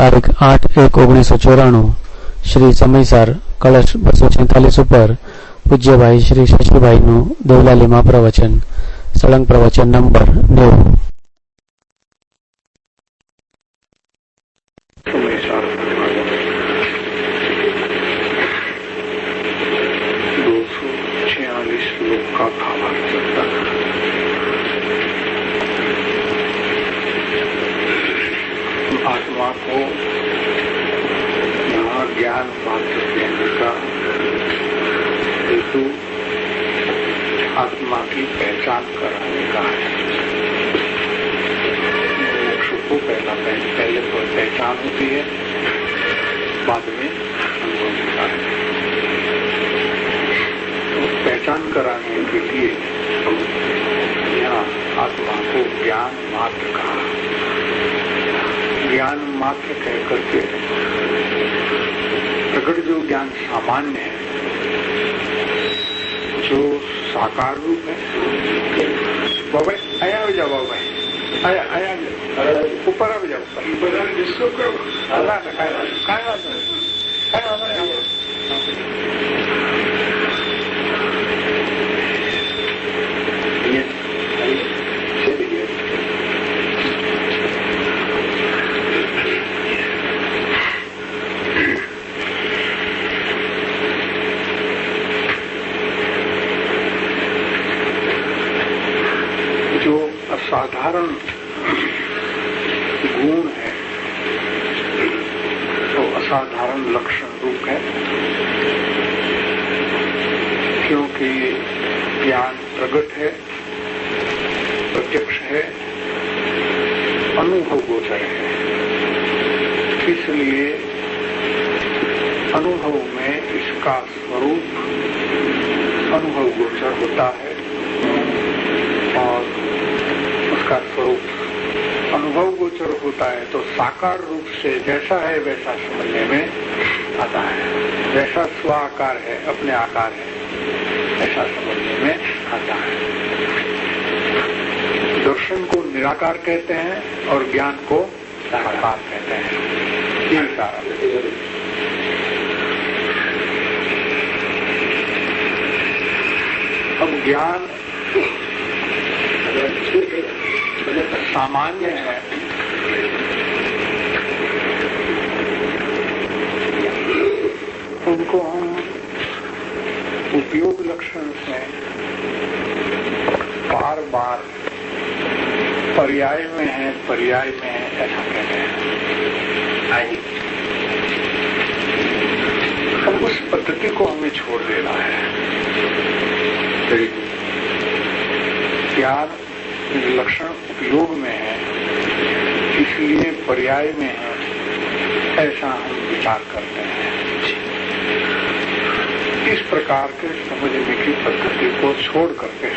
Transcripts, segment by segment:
તારીખ 8/1/1994 શ્રી સમયસર કળશ 246 ઉપર પૂજ્યભાઈ શ્રી શશીભાઈનું દેવલાલીમાં પ્રવચન, સળંગ પ્રવચન નંબર 90। आत्मा को यहाँ ज्ञान मात्र देने का हेतु आत्मा की पहचान कराने का है। मोक्ष को पहले तो पहचान होती है, बाद में अनुभव होता है। तो पहचान कराने के लिए यहाँ आत्मा को ज्ञान मात्र कहा। ज्ञान मात्र कह करके प्रकट जो ज्ञान सामान्य है, जो साकार रूप है, बाबा आया हो जाओ, बाबा आया आया ऊपर आ जाओ, जिसको साधारण गुण है तो असाधारण लक्षण रूप है, क्योंकि ज्ञान प्रगट है, प्रत्यक्ष है, अनुभव गोचर है। इसलिए अनुभव में इसका स्वरूप अनुभव गोचर होता है और का स्वरूप अनुभव गोचर होता है तो साकार रूप से जैसा है वैसा समझने में आता है। जैसा स्व आकार है, अपने आकार है, ऐसा समझने में आता है। दर्शन को निराकार कहते हैं और ज्ञान को साकार कहते हैं। ये सारा अब ज्ञान सामान्य है, उनको हम उपयोग लक्षण से बार बार पर्याय में है ऐसा कहते हैं। अब उस पद्धति को हमें छोड़ देना है। ज्ञान लक्षण उपयोग में है, इसलिए पर्याय में है, ऐसा हम विचार करते हैं। इस प्रकार के समझने की पद्धति को छोड़ करके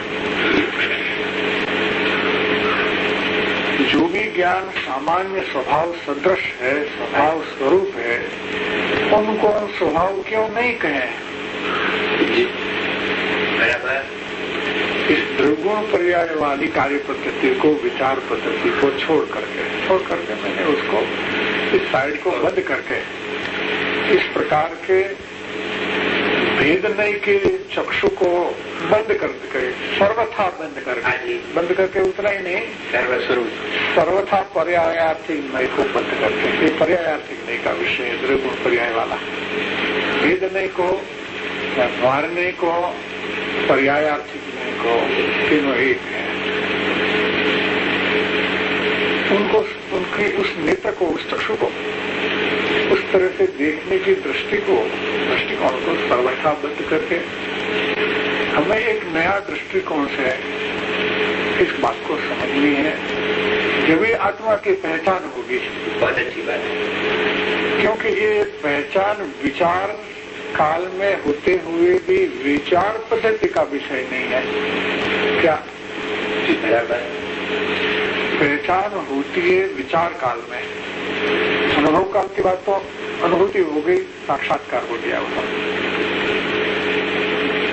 जो भी ज्ञान सामान्य स्वभाव सदृश है, स्वभाव स्वरूप है, उनको स्वभाव क्यों नहीं कहें। इस द्रगुण पर्याय वाली कार्य पद्धति को, विचार पद्धति को छोड़ करके मैंने उसको इस साइड को बंद करके इस प्रकार के भेदने के चक्षु को बंद करके, सर्वथा बंद करके उतना ही नहीं, सर्वथा पर्यायार्थी मय को बंद करके, ये पर्यायार्थी मय का विषय है। द्रगुण पर्याय वाला भेदने को या मारने को, पर्यायार्थी को, तीनों एक है। उनको, उनके उस नेत्र को, उस चक्षु को, उस तरह से देखने की दृष्टिकोण को सर्वथा बंद करके हमें एक नया दृष्टिकोण से इस बात को समझनी है। जब ये आत्मा की पहचान होगी, बहुत अच्छी बात है, क्योंकि ये पहचान विचार काल में होते हुए भी विचार पद्धति का विषय नहीं है। क्या पहचान होती है विचार काल में, अनुभव काल की बात तो अनुभूति हो गई, साक्षात्कार हो गया उसका,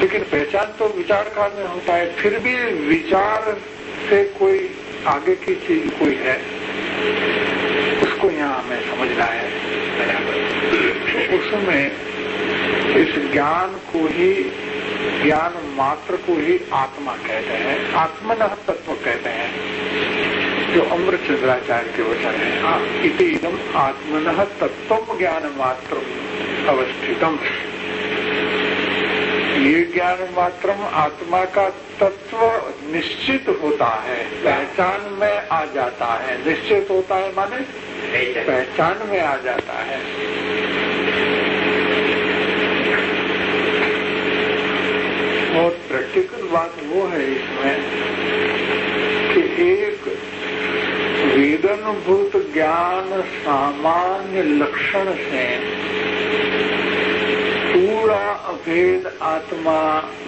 लेकिन पहचान तो विचार काल में होता है। फिर भी विचार से कोई आगे की चीज कोई है, उसको यहाँ हमें समझ समझना है। बराबर। उसमें इस ज्ञान को ही, ज्ञान मात्र को ही आत्मा कहते हैं, आत्मनः तत्व कहते हैं, जो अमृतचंद्राचार्य के वचन है। इति इदम आत्मनः तत्वम ज्ञान मात्र अवस्थितम। ये ज्ञान मात्रम आत्मा का तत्व निश्चित होता है, पहचान में आ जाता है। निश्चित होता है माने पहचान में आ जाता है। और प्रैक्टिकल बात वो है इसमें कि एक वेदनुभूत ज्ञान सामान्य लक्षण से पूरा अभेद आत्मा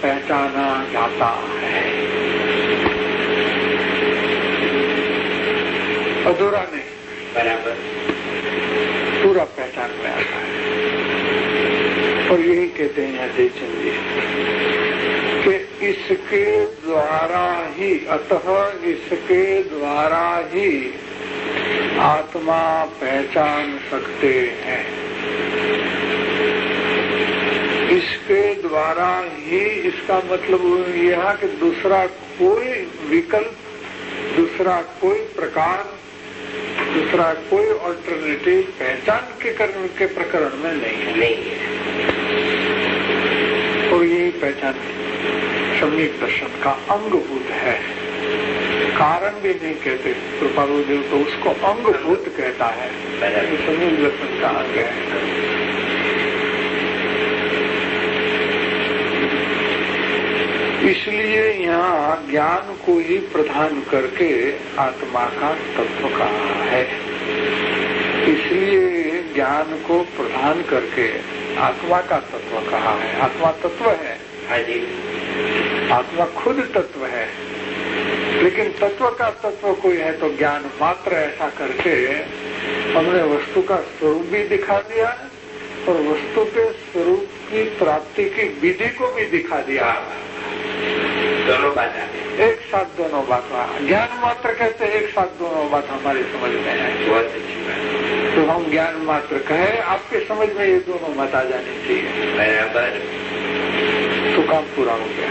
पहचाना जाता है, अधूरा नहीं। बराबर। पूरा पहचान में आता है। और यही कहते हैं जयचंद जी कि इसके द्वारा ही, अतः इसके द्वारा ही आत्मा पहचान सकते हैं। इसके द्वारा ही, इसका मतलब यह कि दूसरा कोई विकल्प, दूसरा कोई प्रकार, दूसरा कोई ऑल्टरनेटिव पहचान के प्रकरण में नहीं है। और यही पहचान सम्यक दर्शन का अंगभूत है, कारण भी नहीं कहते। कृपालुदेव तो उसको अंगभूत कहता है, सम्यक दर्शन का अंग है। इसलिए यहाँ ज्ञान को ही प्रधान करके आत्मा का तत्व कहा है। इसलिए ज्ञान को प्रधान करके आत्मा का तत्व कहा है। आत्मा तत्व है, आत्मा खुद तत्व है, लेकिन तत्व का तत्व कोई है तो ज्ञान मात्र ऐसा करके हमने वस्तु का स्वरूप भी दिखा दिया और वस्तु के स्वरूप की प्राप्ति की विधि को भी दिखा दिया। दोनों बात एक साथ दोनों बात, ज्ञान मात्र कहते एक साथ दोनों बात हमारी समझ में है। बहुत अच्छी बात। तो हम ज्ञान मात्र कहे, आपके समझ में ये दोनों बात आ जानी चाहिए। बराबर। तो काम पूरा हो गया,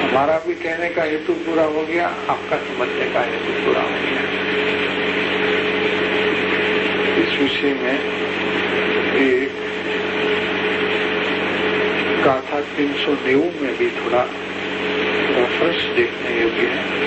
हमारा भी कहने का हेतु पूरा हो गया, आपका समझने का हेतु पूरा हो गया। इस विषय में एक गाथा 390 में भी थोड़ा रेफरेंस देखने योग्य है।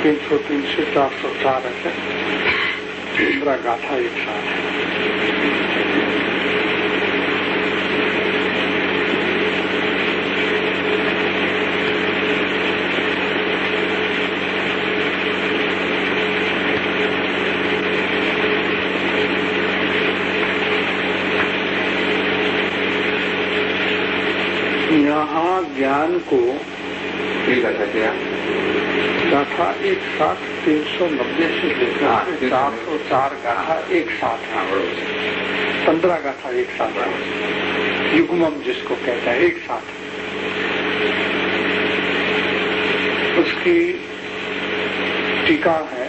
303 से 404 है 15 गाथा एक साथ है। यहाँ ज्ञान को ठीक है क्या गाथा एक साथ 390 से लेकर 404 गाथा एक साथ है। 15 गाथा एक साथ है, युग्मम जिसको कहते हैं एक साथ। उसकी टीका है,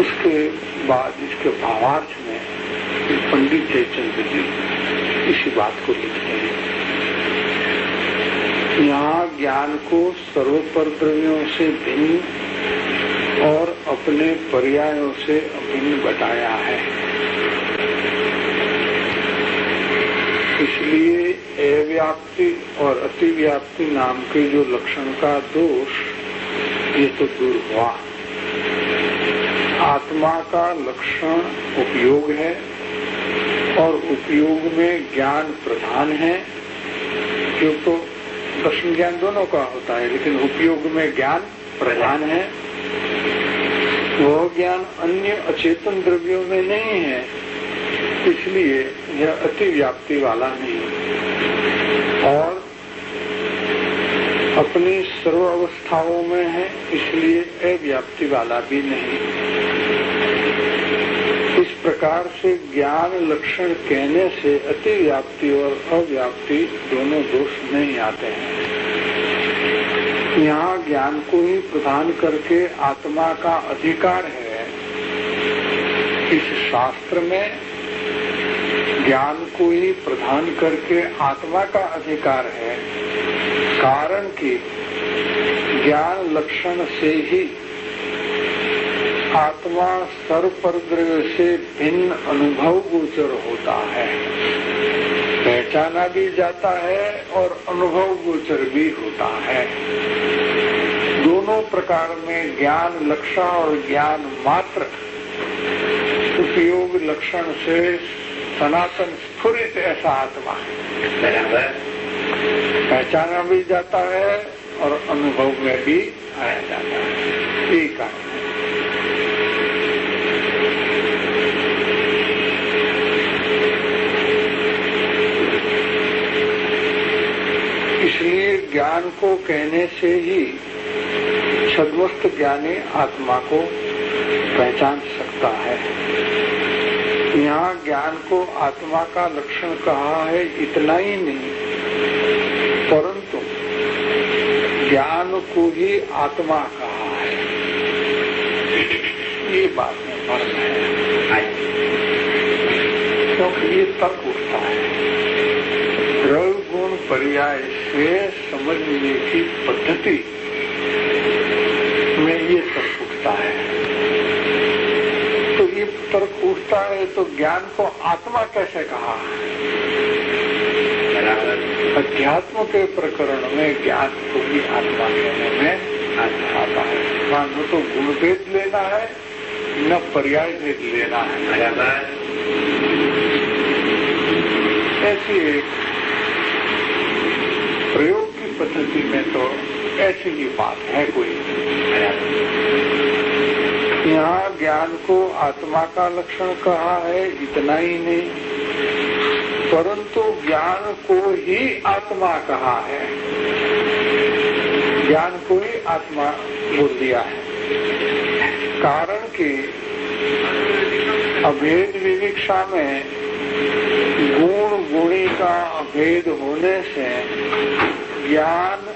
उसके बाद इसके भावार्थ में पंडित जयचंद्र जी इसी बात को लिखते हैं। यहाँ ज्ञान को सर्वपरद्रव्यों से भिन्न और अपने पर्यायों से अभिन्न बताया है। इसलिए अव्याप्ति और अतिव्याप्ति नाम के जो लक्षण का दोष ये तो दूर हुआ। आत्मा का लक्षण उपयोग है और उपयोग में ज्ञान प्रधान है। जो तो दर्शन ज्ञान दोनों का होता है, लेकिन उपयोग में ज्ञान प्रधान है। वह ज्ञान अन्य अचेतन द्रव्यों में नहीं है, इसलिए यह अतिव्याप्ति वाला नहीं और अपनी सर्व अवस्थाओं में है, इसलिए अव्याप्ति वाला भी नहीं। इस प्रकार से ज्ञान लक्षण कहने से अतिव्याप्ति और अव्याप्ति दोनों दोष नहीं आते हैं। यहाँ ज्ञान को ही प्रदान करके आत्मा का अधिकार है। इस शास्त्र में ज्ञान को ही प्रदान करके आत्मा का अधिकार है, कारण कि ज्ञान लक्षण से ही आत्मा सर्वपरद्रव्य से भिन्न अनुभव गोचर होता है, पहचाना भी जाता है और अनुभव गोचर भी होता है। दोनों प्रकार में ज्ञान लक्षण और ज्ञान मात्र उपयोग लक्षण से सनातन स्फुरित ऐसा आत्मा है, बराबर पहचाना भी जाता है और अनुभव में भी आया जाता है। एक है इसलिए ज्ञान को कहने से ही सद्वस्त ज्ञानी आत्मा को पहचान सकता है। यहाँ ज्ञान को आत्मा का लक्षण कहा है, इतना ही नहीं परंतु ज्ञान को ही आत्मा कहा है। ये बात में फर्क है, क्योंकि ये तर्क उठता है। द्रव्य गुण पर्याय से समझने की पद्धति में ये तर्क उठता है। तो ये तर्क उठता है तो ज्ञान को आत्मा कैसे कहा? अध्यात्म के प्रकरण में ज्ञान को भी आत्मा कहने में आता है। न तो गुण भेद लेना है न पर्याय भेद लेना है। ऐसी एक प्रयोग की पद्धति में तो ऐसी ही बात है कोई। यहाँ ज्ञान को आत्मा का लक्षण कहा है, इतना ही नहीं परंतु ज्ञान को ही आत्मा कहा है। ज्ञान को ही आत्मा बोल दिया है, कारण कि अभेद विविक्षा में गुण गुणी का अभेद होने से ज्ञान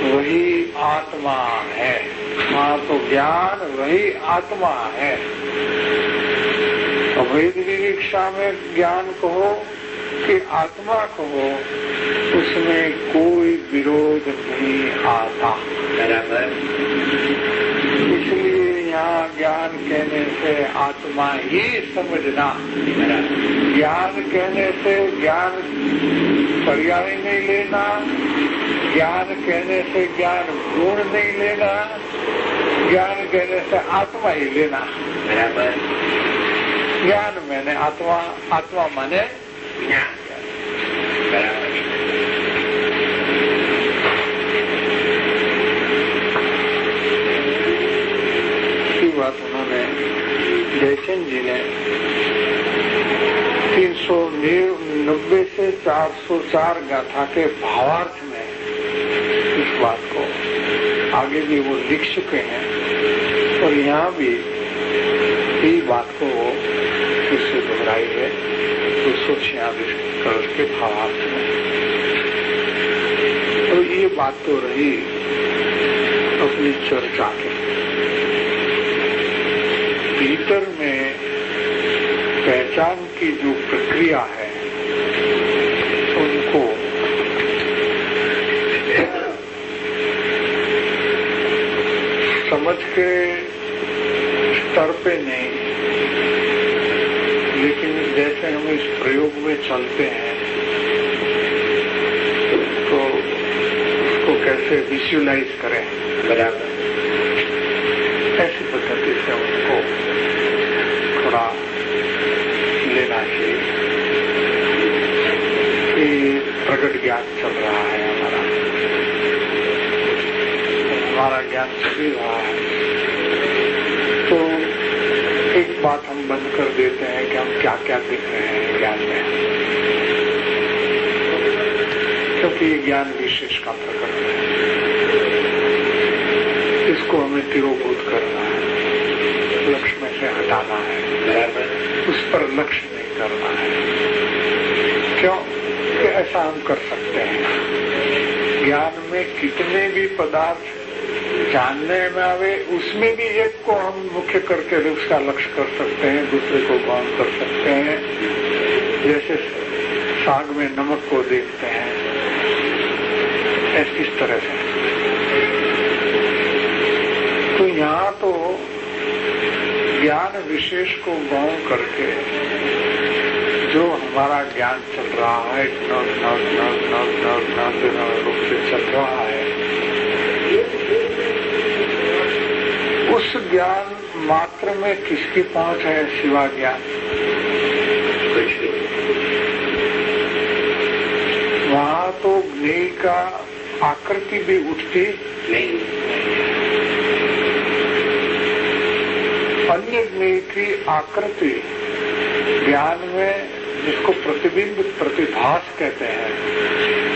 वही आत्मा है। हाँ, तो ज्ञान वही आत्मा है। अभेद विविक्षा में ज्ञान कहो कि आत्मा कहो, उसमें कोई विरोध नहीं आता। बराबर इसलिए यहाँ ज्ञान कहने से आत्मा ही समझना। ज्ञान कहने से ज्ञान पर्याय नहीं लेना ज्ञान कहने से ज्ञान गुण नहीं लेना, ज्ञान कहने से आत्मा ही लेना। बराबर। ज्ञान मैंने आत्मा, आत्मा माने ज्ञान। बराबर। बात उन्होंने जयचंद जी ने 390 से 404 गाथा के भावार्थ में इस बात को आगे भी वो लिख चुके हैं और यहाँ भी यही बात को वो फिर से दोहराई है 246 कलश के भावार्थ में। तो ये बात तो रही अपनी चर्चा के भीतर में पहचान की जो प्रक्रिया है उनको समझ के स्तर पे नहीं, लेकिन जैसे हम इस प्रयोग में चलते हैं तो उसको कैसे विजुअलाइज करें, बराबर। ऐसी पद्धति से उनको थोड़ा लेना चाहिए कि प्रगट ज्ञान चल रहा है हमारा ज्ञान चल ही रहा है। तो एक बात हम बंद कर देते हैं कि हम क्या क्या देख रहे हैं ज्ञान में, क्योंकि ये ज्ञान विशेष का प्रकट है, इसको हमें तिरोभूत करना है, लक्ष्य में से हटाना है, उस पर लक्ष्य नहीं करना है। क्यों कि ऐसा हम कर सकते हैं। ज्ञान में कितने भी पदार्थ जानने में आवे उसमें भी एक को हम मुख्य करके उसका लक्ष्य कर सकते हैं, दूसरे को गौण कर सकते हैं। जैसे साग में नमक को देखते हैं, इस तरह से। तो यहाँ तो ज्ञान विशेष को गौण करके जो हमारा ज्ञान चल रहा है रूप से चल रहा है, उस ज्ञान मात्र में किसकी पहुंच है सिवा ज्ञान? कुछ भी। वहाँ तो ज्ञेय का आकृति भी उठती नहीं। अन्य ज्ञेय की आकृति ज्ञान में, जिसको प्रतिबिंब प्रतिभास कहते हैं,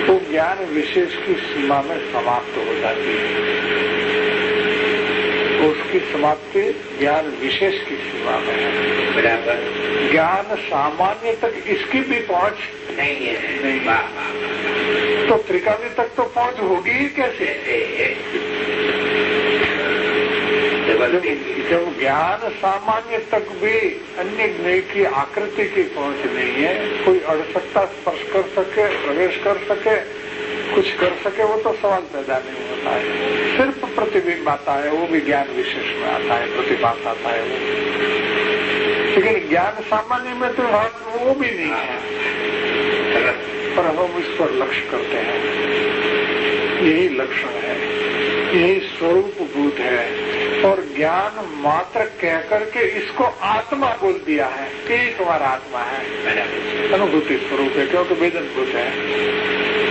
तो ज्ञान विशेष की सीमा में समाप्त हो जाती है। उसकी समाप्ति ज्ञान विशेष की सीमा में है। बराबर। ज्ञान सामान्य तक इसकी भी पहुंच नहीं है। नहीं। वाह। तो त्रिकाली तक तो पहुंच होगी ही कैसे? जब ज्ञान सामान्य तक भी अन्य ज्ञेय की आकृति की पहुंच नहीं है, कोई अड़ सकता, स्पर्श कर सके, प्रवेश कर सके, कुछ कर सके, वो तो सवाल पैदा नहीं होता है। सिर्फ प्रतिबिंब आता है, वो भी ज्ञान विशेष में आता है, प्रतिभास आता है वो। लेकिन ज्ञान सामान्य में तो वो भी नहीं है, पर हम इस पर लक्ष्य करते हैं। यही लक्षण है, यही स्वरूप भूत है। और ज्ञान मात्र कह करके इसको आत्मा बोल दिया है कि तुम्हारा आत्मा है, अनुभूति स्वरूप है, क्योंकि वेदन भूत है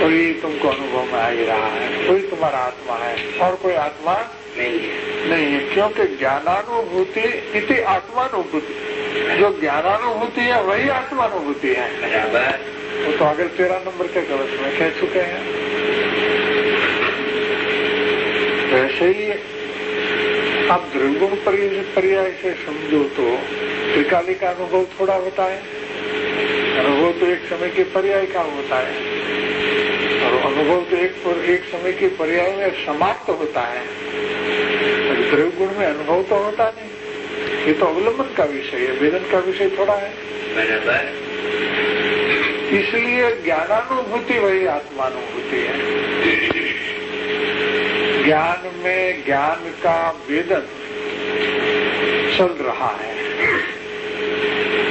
और ये तुमको अनुभव में आ ही रहा है। कोई तुम्हारा आत्मा है और कोई आत्मा नहीं है, क्योंकि ज्ञानानुभूति इति आत्मानुभूति, जो ज्ञानानुभूति है वही आत्मानुभूति है। वो तो आगे 13 नंबर के कलश में कह चुके हैं। वैसे ही आप द्रव्यगुण पर्याय से समझो तो त्रिकाली का अनुभव थोड़ा होता है, अनुभव तो एक समय के पर्याय का होता है, और अनुभव तो एक समय के पर्याय में समाप्त होता है। द्रव्यगुण में अनुभव तो होता नहीं, ये तो अवलंबन का विषय है, वेदन का विषय थोड़ा है। बराबर। इसलिए ज्ञानानुभूति वही आत्मानुभूति है। ज्ञान में ज्ञान का वेदन चल रहा है,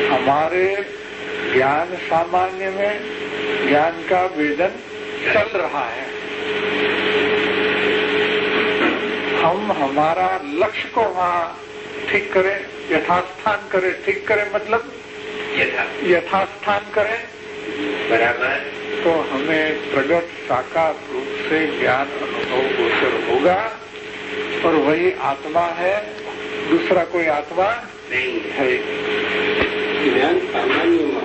हमारे ज्ञान सामान्य में ज्ञान का वेदन चल रहा है। हम हमारा लक्ष्य को वहाँ ठीक करें, यथास्थान करें। ठीक करें मतलब यथास्थान करें, बराबर। तो हमें प्रगट साकार रूप से ज्ञान अनुभव गोचर होगा और वही आत्मा है, दूसरा कोई आत्मा नहीं है। જ્ઞાન સામાન્યમાં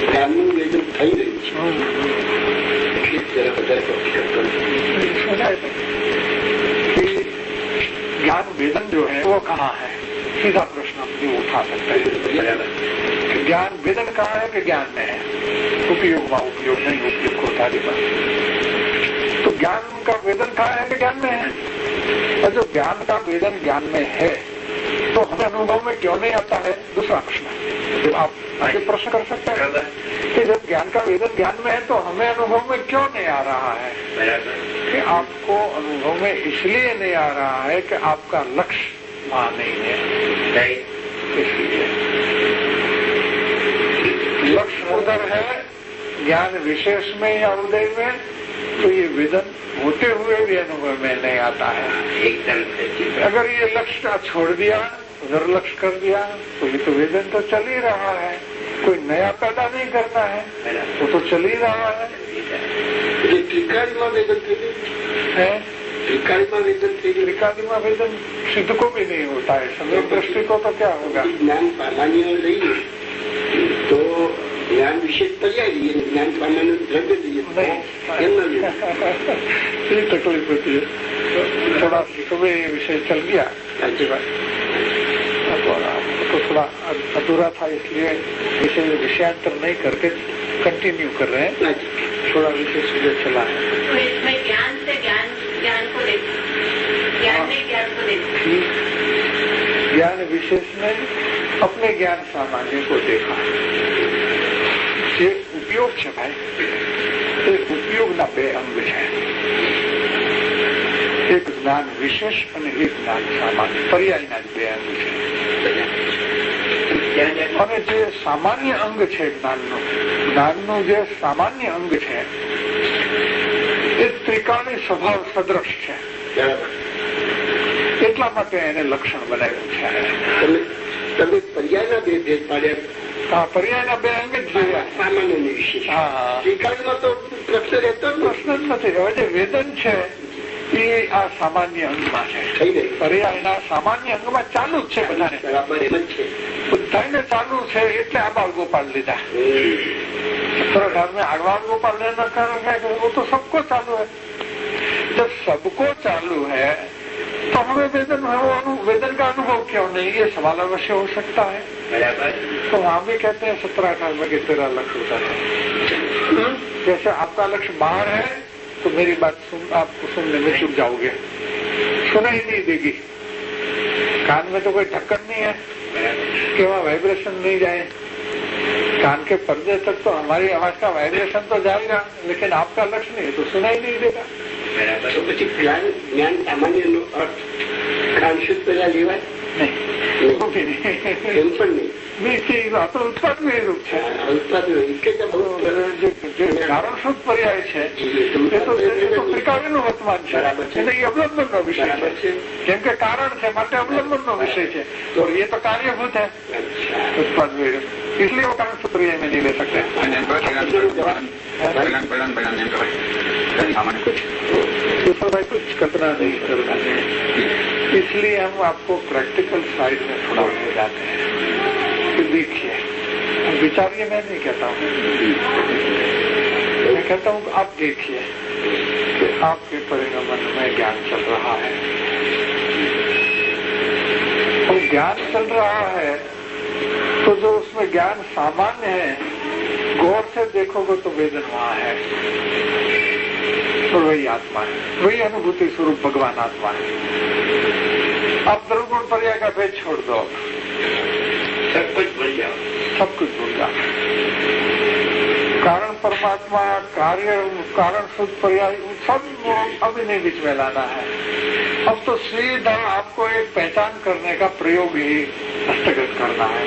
જ્ઞાનનું વેદન થઈ રહ્યું છે એટલે જરા વધારે ચોખ્ખી सुना है कि ज्ञान वेदन जो है वो कहाँ है? सीधा प्रश्न हम भी उठा सकते हैं कि ज्ञान वेदन कहाँ है कि ज्ञान में है? उपयोग में उपयोग नहीं, उपयोग को तारी पर। तो ज्ञान का वेदन कहाँ है कि ज्ञान में है? और जो ज्ञान का वेदन ज्ञान में है तो हमें अनुभव में क्यों नहीं आता है? दूसरा प्रश्न। तो आप आगे प्रश्न कर सकते हैं कि जब ज्ञान का वेदन ज्ञान में है तो हमें अनुभव में क्यों नहीं आ रहा है? कि आपको अनुभव में इसलिए नहीं आ रहा है कि आपका लक्ष्य वहां नहीं है, इसलिए लक्ष्य उधर है ज्ञान विशेष में या उदय में, तो ये वेदन होते हुए भी अनुभव में नहीं आता है। एकदम सही। अगर ये लक्ष्य छोड़ दिया, उधर लक्ष्य कर दिया, तो ये तो वेदन तो चल ही रहा है, कोई नया पैदा नहीं करना है, वो तो चल ही रहा है। એટલે ત્રિકાળીમાં વેદન થઈ ગયું है ત્રિકાળીમાં વેદન થઈ ગયું त्रिकाली में वेदन सिद्ध को भी नहीं होता है, समय दृष्टि को तो क्या होगा? જ્ઞાન સામાન્ય લઈએ તો જ્ઞાન વિશેષ પર્યાય લઈએ, જ્ઞાન સામાન્ય દ્રવ્ય લઈએ એમ ન લઈએ। ये तकलीफ होती है। तो थोड़ा सुबह ये विषय चल गया, तो थोड़ा अधूरा था, इसलिए विषयांतर नहीं करके कंटिन्यू कर रहे हैं। थोड़ा विषय सुबह चला है। तो इसमें ज्ञान से ज्ञान को देखो, ज्ञान में ज्ञान को देखो। ज्ञान विशेष में अपने ज्ञान सामान्य को देखा। ये उपयोग है भाई, ये उपयोग ना बे अंग है। एक ज्ञान विशेष અને એક જ્ઞાન સામાન્ય પર્યાયના બે અંગ છે। અને જે સામાન્ય અંગ છે જ્ઞાનનું જે સામાન્ય અંગ છે એ ત્રિકાળી સ્વભાવ સદૃશ છે, એટલા માટે એને લક્ષણ બનાવ્યું છે। તમે પર્યાયના બે ભેદ પાડ્યા। હા, પર્યાયના બે અંગ જ જોયા। સામાન્ય વિશેષ હા, ત્રિકાળીમાં તો પ્રશ્ન રહેતો જ પ્રશ્ન જ નથી। હવે જે વેદન છે એ આ સામાન્ય અંગમાં છે, થઈ ગઈ પર્યાયના સામાન્ય અંગમાં ચાલુ જ છે બધાને, બરાબર એમ જ છે। બધાને ચાલુ છે એટલે આબાળ ગોપાલ લીધા। घर में आगवान गोपाल लेना कारण है वो तो सबको चालू है। जब सबको चालू है तो हमें वेदन का अनुभव क्यों नहीं? ये सवाल अवश्य हो सकता है। तो वहां भी कहते हैं 17-18 में कि तेरा लक्ष्य होता है। जैसे आपका लक्ष्य बाहर है तो मेरी बात आपको सुनने में चुप जाओगे, सुना ही नहीं देगी। कान में तो कोई ढक्कन नहीं है कि वहाँ वाइब्रेशन नहीं जाए। कान के पर्दे तक तो हमारी आवाज का वाइब्रेशन तो जाएगा, लेकिन आपका लक्ष्य नहीं है तो सुना ही नहीं देगा। तो પછી જ્ઞાન સામાન્યનો અર્થ જ્ઞાન શુદ્ધ પહેલા લેવાય नहीं, वो भी नहीं। એમ પણ નહીં। तो उत्पाद में रूप है। कारण शुद्ध पर्याय है तो त्रिकाળીનું વર્તમાન છે, એટલે એ અવલંબનનો વિષય છે। કેમ કે કારણ છે માટે અવલંબનનો વિષય છે, तो ये तो कार्यभूत है उत्पाद में, इसलिए वो कारण शुद्ध पर्याय में नहीं ले सकते। भाई कुछ कल्पना नहीं करना है, इसलिए हम आपको प्रैक्टिकल साइड में थोड़ा ले जाते हैं। देखिए, विचारिए, मैं नहीं कहता हूँ, मैं कहता हूँ आप देखिए कि आपके परिगमन में ज्ञान चल रहा है। और ज्ञान चल रहा है तो जो उसमें ज्ञान सामान्य है, गौर से देखोगे तो वेदन वहाँ है, और वही आत्मा है, वही अनुभूति स्वरूप भगवान आत्मा है। आप द्रव्य पर्याय का भेद छोड़ दो, सब कुछ भूल जाओ, सब कुछ भूल जाओ। कारण परमात्मा, कार्य, कारण शुद्ध पर्याय, सब अभी नहीं बीच में लाना है। अब तो सीधा आपको एक पहचान करने का प्रयोग ही हस्तगत करना है,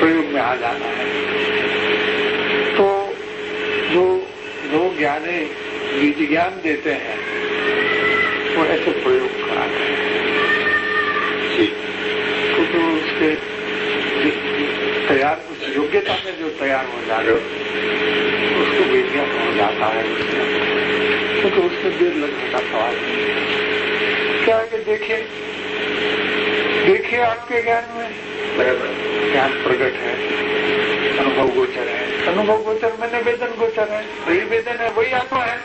प्रयोग में आ जाना है। तो जो ज्ञानी बीज ज्ञान देते हैं वो ऐसे प्रयोग कराते हैं क्योंकि उसके तैयार उस योग्यता में जो तैयार हो जाए उसको बीज ज्ञान हो जाता है क्योंकि उसमें देर लगने का सवाल नहीं है। क्या है कि देखिए आपके ज्ञान में ज्ञान प्रकट है, अनुभव गोचर है, अनुभव गोचर मैंने वेदन गोचर है, वही वेदन है, वही आत्मा है।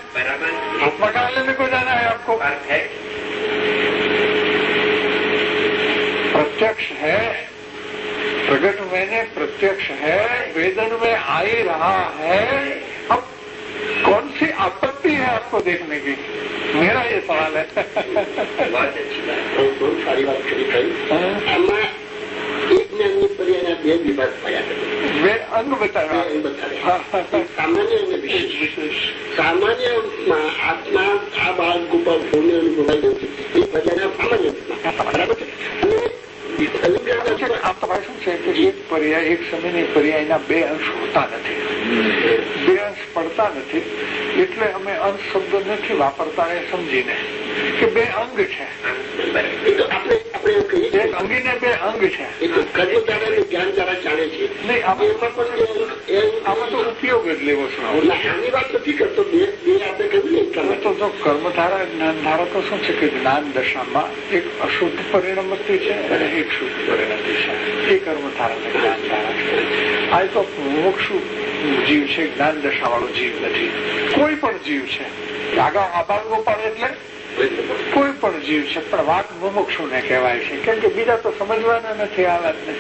आत्मा कहाँ लेने को जाना है आपको? प्रत्यक्ष है, प्रकट मैंने प्रत्यक्ष है, वेदन में आ ही रहा है। अब कौन सी आपत्ति है आपको देखने की? मेरा ये सवाल है। बहुत अच्छी बात, बहुत सारी बात करी। एक ज्ञान पर्याय બે વિભાગ પડ્યા वे अंग बताया सामान्य અને વિશેષ। સામાન્ય આત્મા આ બાળક ઉપર ભૂલને અનુભવાઈ ગયું છે એ પર્યાયના સામાન્ય બરાબર છે। आप तो भाई શું છે કે એક પર્યાય એક સમયની પર્યાયના બે અંશ હોતા નથી, બે અંશ પડતા નથી, એટલે અમે અંશ શબ્દ નથી વાપરતા એ સમજીને કે બે અંગ છે। એક અંગીને બે અંગ છે જ્ઞાન દ્વારા જાણે છે નહીં, આમાં તો ઉપયોગ જ લેવો છે। આની વાત નથી કરતો બે આપણે કહ્યું તમે તો જો કર્મધારા જ્ઞાનધારા તો શું છે કે જ્ઞાન દશામાં એક અશુદ્ધ પરિણમતિ છે અને એક શુદ્ધ પરિણતિ છે, એ કર્મધારા ને જ્ઞાનધારા છે। આ તો મોક્ષ જીવ છે, જ્ઞાન દશા વાળો જીવ નથી, કોઈ પણ જીવ છે। આગળ આભાર ગોપાલ એટલે કોઈ પણ જીવ છે, પણ વાત મુમુક્ષુ ને કહેવાય છે, કેમ કે બીજા તો સમજવાના નથી આ વાતને।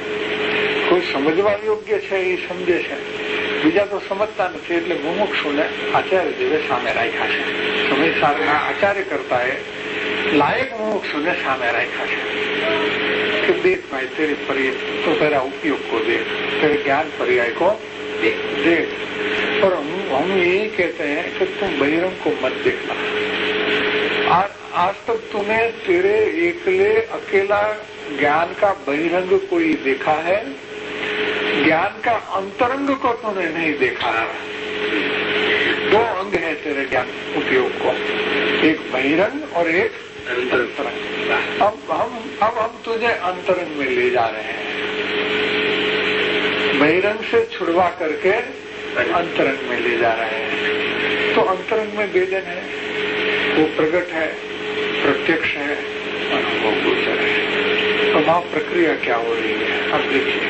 કોઈ સમજવા યોગ્ય છે એ સમજે છે, બીજા તો સમજતા નથી, એટલે મુમુક્ષુ ને આચાર્ય દેવે સામે રાખ્યા છે। સમયસારના આચાર્ય કરતા એ લાયક મુમુક્ષુ ने सामने रखा है कि देख भाई तेरे पर्याय तो तेरा उपयोग को देख, तेरे ज्ञान पर्याय को देख। पर हम यही कहते हैं कि तुम बहिरंग को मत देखना। आज तक तूने तेरे एकले अकेला ज्ञान का बहिरंग कोई देखा है? ज्ञान का अंतरंग को तूने नहीं देखा है। दो अंग है तेरे ज्ञान उपयोग को, एक बहिरंग और एक अंतरंग। अब हम तुझे अंतरंग में ले जा रहे हैं, बहिरंग से छुड़वा करके अंतरंग में ले जा रहे हैं। तो अंतरंग में वेदन है, वो प्रकट है, प्रत्यक्ष है, अनुभव गोचर है। तो वहां प्रक्रिया क्या हो रही है? अब देखिए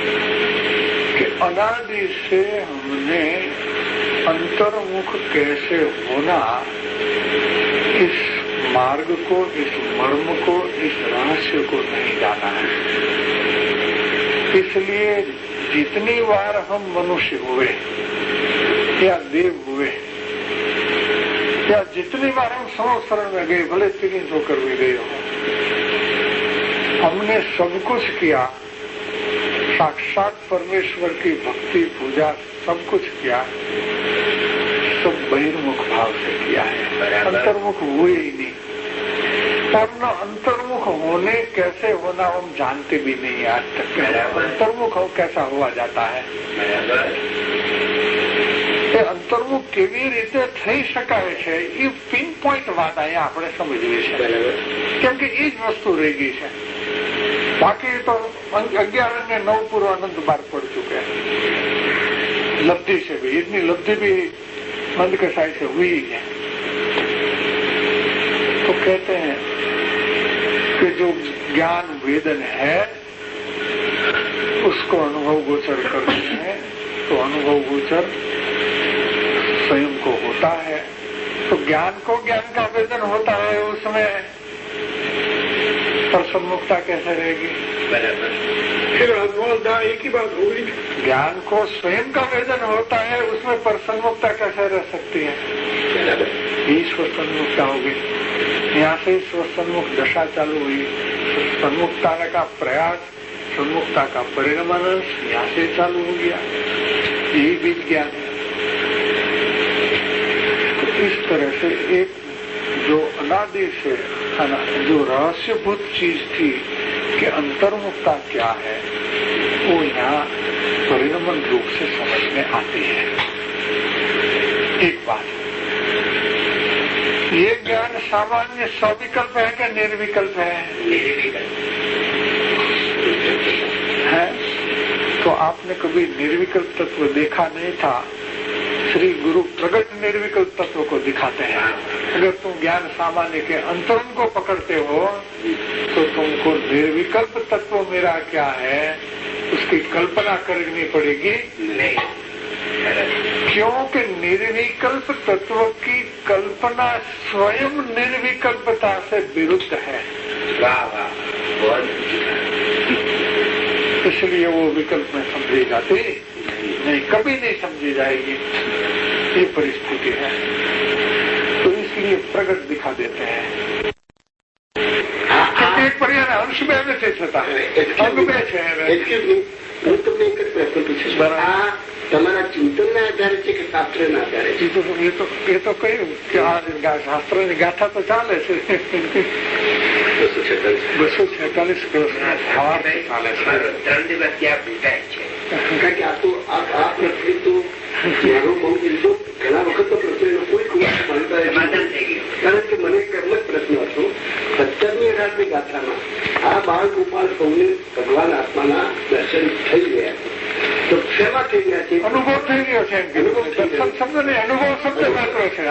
कि अनादि से हमने अंतर्मुख कैसे होना, इस मार्ग को, इस मर्म को, इस रहस्य को नहीं जाना है। इसलिए जितनी बार हम मनुष्य हुए या देव हुए या जितनी बार हम संवत्सर में गए, भले 3 होकर भी गए हो, हमने सब कुछ किया, साक्षात परमेश्वर की भक्ति पूजा सब कुछ किया, सब बहिर्मुख भाव से किया है, अंतर्मुख हुए ही नहीं। और न अंतर्मुख होने कैसे होना हम जानते भी नहीं आज तक। अंतर्मुख कैसा हुआ जाता है? અંતર્મુખ કેવી રીતે થઈ શકાય છે એ પિન પોઈન્ટ વાત અહીંયા આપણે સમજવી છે, કેમ કે એ જ વસ્તુ રહી ગઈ છે। બાકી તો 11 અને 9 પૂર્વ આનંદ બહાર પડી ચુકે, લબ્ધિ છે ભાઈ, એની લબ્ધિ भी मंद कसाई से हुई है। तो कहते हैं कि जो ज्ञान वेदन है उसको अनुभव गोचर करते हैं, तो अनुभव गोचर स्वयं को होता है। तो ज्ञान को ज्ञान का वेदन होता है, उसमें प्रसन्मुखता कैसे रहेगी? फिर एक ही बात होगी, ज्ञान को स्वयं का वेदन होता है, उसमें प्रसन्मुखता कैसे रह सकती है? ये स्वसन्मुखता होगी। यहाँ से स्वसन्मुख दशा चालू हुई, सन्मुखता का प्रयास, सन्मुखता का परिणमन यहाँ से चालू हो गया, यही बीज ज्ञान है। तो इस तरह से एक जो अनादि से जो रहस्यभूत चीज थी कि अंतर्मुखता क्या है, वो यहाँ परिणमन रूप से समझ में आती है। एक बात ये ज्ञान सामान्य सविकल्प है कि निर्विकल्प है? है? तो आपने कभी निर्विकल्प तत्व देखा नहीं था। श्री गुरु प्रगट निर्विकल्प तत्व को दिखाते हैं। अगर तुम ज्ञान सामान्य के अंतरंग को पकड़ते हो तो तुमको निर्विकल्प तत्व मेरा क्या है उसकी कल्पना करनी पड़ेगी। नहीं, क्योंकि निर्विकल्प तत्व की कल्पना स्वयं निर्विकल्पता से विरुद्ध है। इसलिए वो विकल्प में समझी जाती नहीं, कभी नहीं समझी जाएगी। ये परिस्थिति है, तो इसलिए प्रगट दिखा देते हैं। एक पर्याय अंश में व्यतीत होता है, अंग में છે। હું તમને એક જ પ્રશ્ન પૂછું છું, આ તમારા ચિંતનના આધારે છે કે શાસ્ત્રના આધારે છે? એ તો કહ્યું કે આ શાસ્ત્રની ગાથા તો ચાલે છે 246 કૃષ્ણ ચાલે છે। 3 દિવસ ત્યાં ભૂતાય છે, કારણ કે આ પ્રશ્ન તો મારો બહુ બીજો ઘણા વખત તો પ્રશ્ન કોઈ સમાધાન થઈ ગયું। કારણ કે મને એક એમ જ પ્રશ્ન હતો, 17મી 18મી ગાથામાં આ બાળ ગોપાલ સૌને ભગવાન આત્માના દર્શન થઈ ગયા તો શેમાં થઈ ગયા છે? અનુભવ થઈ ગયો છે। શબ્દ નહીં, અનુભવ શબ્દ માત્ર છે।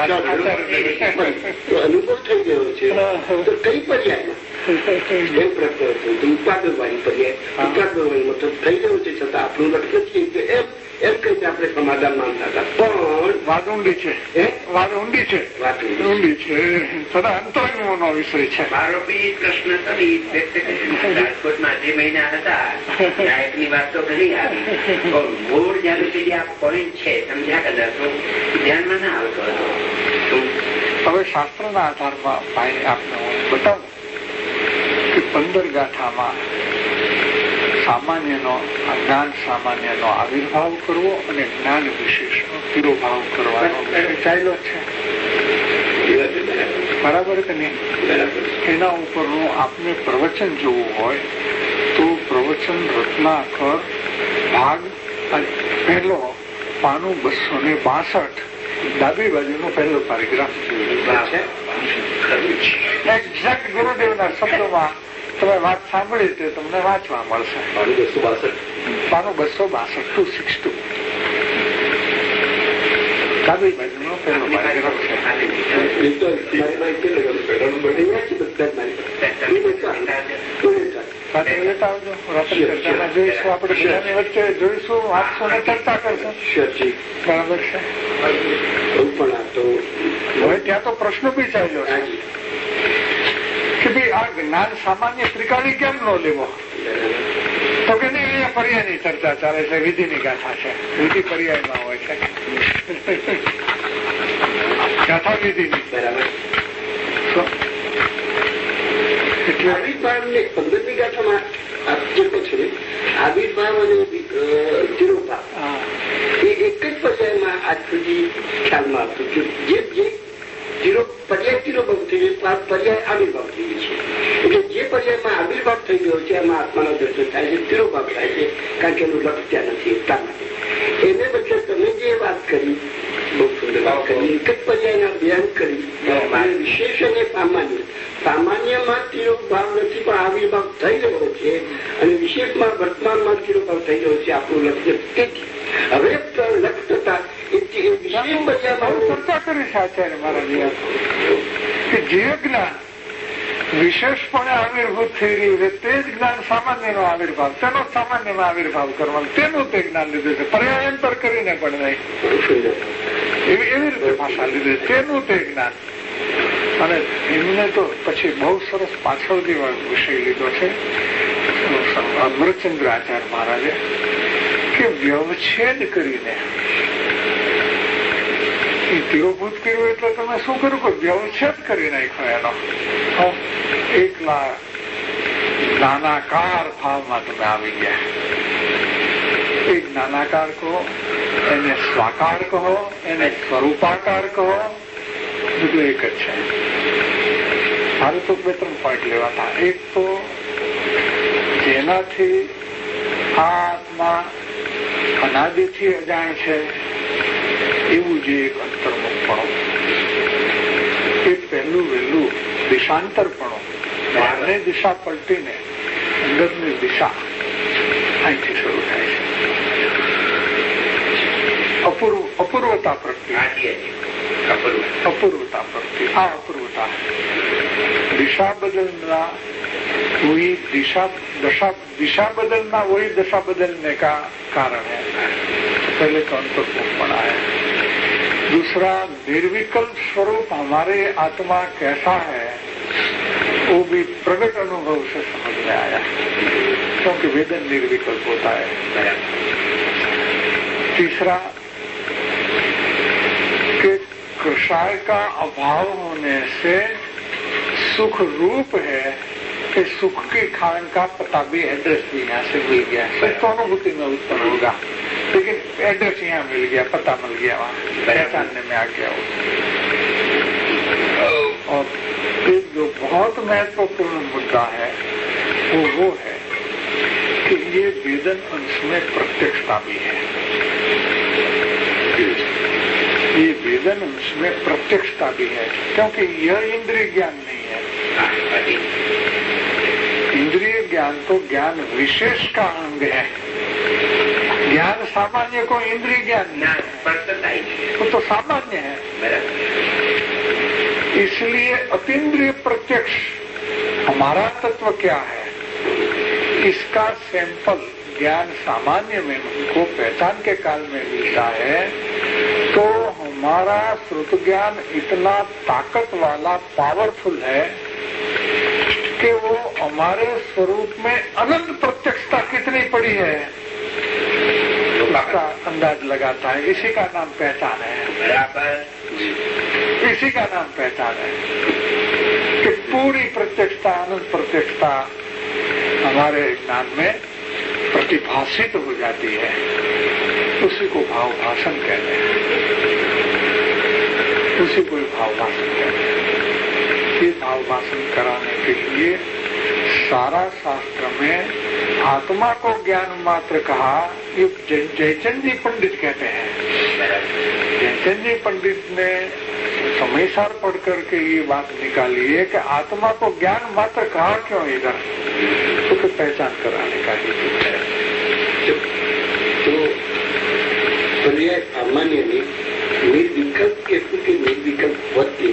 અનુભવ થઈ ગયો છે તો કઈ પર્યાયમાં એમ પ્રશ્ન હતો? ઉપાદરવાળી પર્યાય, ઉપાદરવાળી મતલબ થઈ ગયો છે છતાં આપણું લક્ષ્ય નથી કે એમ કહીને આપણે સમાધાન માનતા હતા, પણ વાત ઊંડી છે, વાત ઊંડી છે, ઊંડી છે, છતાં અંતરંગનો વિષય છે। મારો બી પ્રશ્ન તો રાજકોટમાં 2 મહિના હતા, નાયકની વાત તો ઘણી આવી, પણ મૂળ જ્યાં સુધી આ પોઈન્ટ છે સમજ્યા કદાચ તો ધ્યાનમાં ના આવતો હતો। હવે શાસ્ત્રના આધારમાં ભાઈ આપને હું બતાવું કે 15 ગાથામાં સામાન્યનો જ્ઞાન સામાન્યનો આવિર્ભાવ કરવો અને જ્ઞાન વિશેષનો તિરોભાવ કરવાનો ચાલ્યો છે, બરાબર કે નહીં? એના ઉપરનું આપને પ્રવચન જોવું હોય તો પ્રવચન રત્નાકર ભાગ પહેલો પાનું 262 ડાબી બાજુનો પહેલો પેરેગ્રાફ છે। એક્ઝેક્ટ ગુરુદેવના શબ્દોમાં તમે વાત સાંભળી તે તમને વાંચવા મળશે। પાનું 262 262 ડાબી બાજુનો પહેલો પેરેગ્રાફ છે। જોઈશું, આપણે બધાની વચ્ચે જોઈશું, વાંચશું ને ચર્ચા કરશું, બરાબર છે? હવે ત્યાં તો પ્રશ્ન બી ચાલ્યો છે કે ભાઈ આ જ્ઞાન સામાન્ય ત્રિકાળી કેમ ન લેવો? તો કે નહીં, અહીંયા પર્યાયની ચર્ચા ચાલે છે, વિધિની ગાથા છે, વિધિ પર્યાયમાં હોય છે, ગાથા વિધિની, બરાબર? આવિર્ભાવને 15મી ગાથામાં આક્ષેપો છે, આવિર્ભાવ અને તિરોભાવ એ એક જ પર્યાયમાં આજ સુધી ખ્યાલમાં આવતું કે જે પર્યાય તિરોભાવ થઈ ગયો, પર્યાય આવિર્ભાવ થઈ ગયો છે। એટલે જે પર્યાયમાં આવિર્ભાવ થઈ ગયો છે એમાં આત્માનો દર્શન થાય છે, તિરોભાવ થાય છે, કારણ કે એનું લક્ષ્ય ત્યાં નથી, એટલા માટે। એને બદલે તમે જે વાત કરી, બહુ સુંદર વાત કરી, એક જ પર્યાયના ધ્યાન કરી, વિશેષ અને સામાન્ય, સામાન્યમાં તિરોભાવ નથી પણ આવિર્ભાવ થઈ રહ્યો છે, અને વિશેષમાં વર્તમાનમાં તિરોભાવ થઈ રહ્યો છે, આપણું લક્ષ્ય તેથી હવે લક્ષ્ય થતા ચર્ચા કરી છે આચાર્ય મહારાજ કે જે જ્ઞાન વિશેષપણે આવિર્ભૂત થઈ રહ્યું છે તે જ જ્ઞાન સામાન્યનો આવિર્ભાવ, તેનો સામાન્યમાં આવિર્ભાવ કરવાનો, તેનું તે જ્ઞાન લીધું છે, પર્યાયાંતર કરીને પણ નહીં, એવી રીતે ભાષા લીધી, તેનું તે જ્ઞાન। અને એમને તો પછી બહુ સરસ પાછળથી વિષય લીધો છે અમરચંદ્ર આચાર્ય મહારાજે કે વ્યવચ્છેદ કરીને તિરોભૂત કર્યું એટલે તમે શું કર્યું કે વ્યવચ્છેદ કરી નાખ્યો એનો, એકલા નાનાકાર ભાવમાં તમે આવી ગયા। એક નાનાકાર કહો, એને સ્વાકાર કહો, એને સ્વરૂપાકાર કહો, બધું એક જ છે। મારે તો 2-3 પોઈન્ટ લેવા હતા। એક તો જેનાથી આત્મા અનાદિથી અજાણ છે એવું જે એક અંતર્મુખપણું, એક વહેલું વહેલું દિશાંતરપણો, બહારની દિશા પલટીને અંદરની દિશા અહીંથી શરૂ થાય છે. અપૂર્વતા પ્રત્યે અપૂર્વતા પ્રત્યે આ અપૂર્વતા दिशा बदलना वही दिशा बदलना वही दशा बदलने का कारण है. पहले तो अंतर्मुख बना है. दूसरा, निर्विकल्प स्वरूप हमारे आत्मा कैसा है वो भी प्रगट अनुभव से समझ में आया, क्योंकि वेदन निर्विकल्प होता है. तीसरा, कि कषाय का अभाव होने से सुख रूप है कि सुख के खान का पता भी, एड्रेस भी यहाँ से मिल गया. सुख तो अनुभूति में उत्पन्न होगा, लेकिन एड्रेस यहाँ मिल गया, पता मिल गया, वहाँ पहचानने में आ गया. और एक जो बहुत महत्वपूर्ण मुद्दा है वो है कि ये वेदन अंश में प्रत्यक्षता भी है. ये वेदन अंश में प्रत्यक्षता भी है, क्योंकि यह इंद्रिय ज्ञान नहीं है. इंद्रिय ज्ञान तो ज्ञान विशेष का अंग है. ज्ञान सामान्य को इंद्रिय ज्ञान वो तो सामान्य है. इसलिए अतीन्द्रिय प्रत्यक्ष हमारा तत्व क्या है, इसका सैंपल ज्ञान सामान्य में हमको पहचान के काल में मिलता है. तो हमारा श्रुत ज्ञान इतना ताकत वाला, पावरफुल है कि वो हमारे स्वरूप में अनंत प्रत्यक्षता कितनी पड़ी है उसका अंदाज लगाता है. इसी का नाम पहचान है. इसी का नाम पहचान है कि पूरी प्रत्यक्षता, अनंत प्रत्यक्षता हमारे ज्ञान में प्रतिभाषित हो जाती है. उसी को भाव भाषण कहते हैं. उसी को भाव भाषण कहते हैं. ये भाव भाषण कराने के लिए सारा शास्त्र में आत्मा को ज्ञान मात्र कहा. ये जयचंद जी पंडित कहते हैं. जयचंद जी पंडित ने समयसार पढ़ करके ये बात निकाली है कि आत्मा को ज्ञान मात्र कहा क्यों इधर, तो पहचान कराने का हेतु है. पर्याय सामान्य में निर्विकल्प के स्थिति निर्विकल्प वृत्ति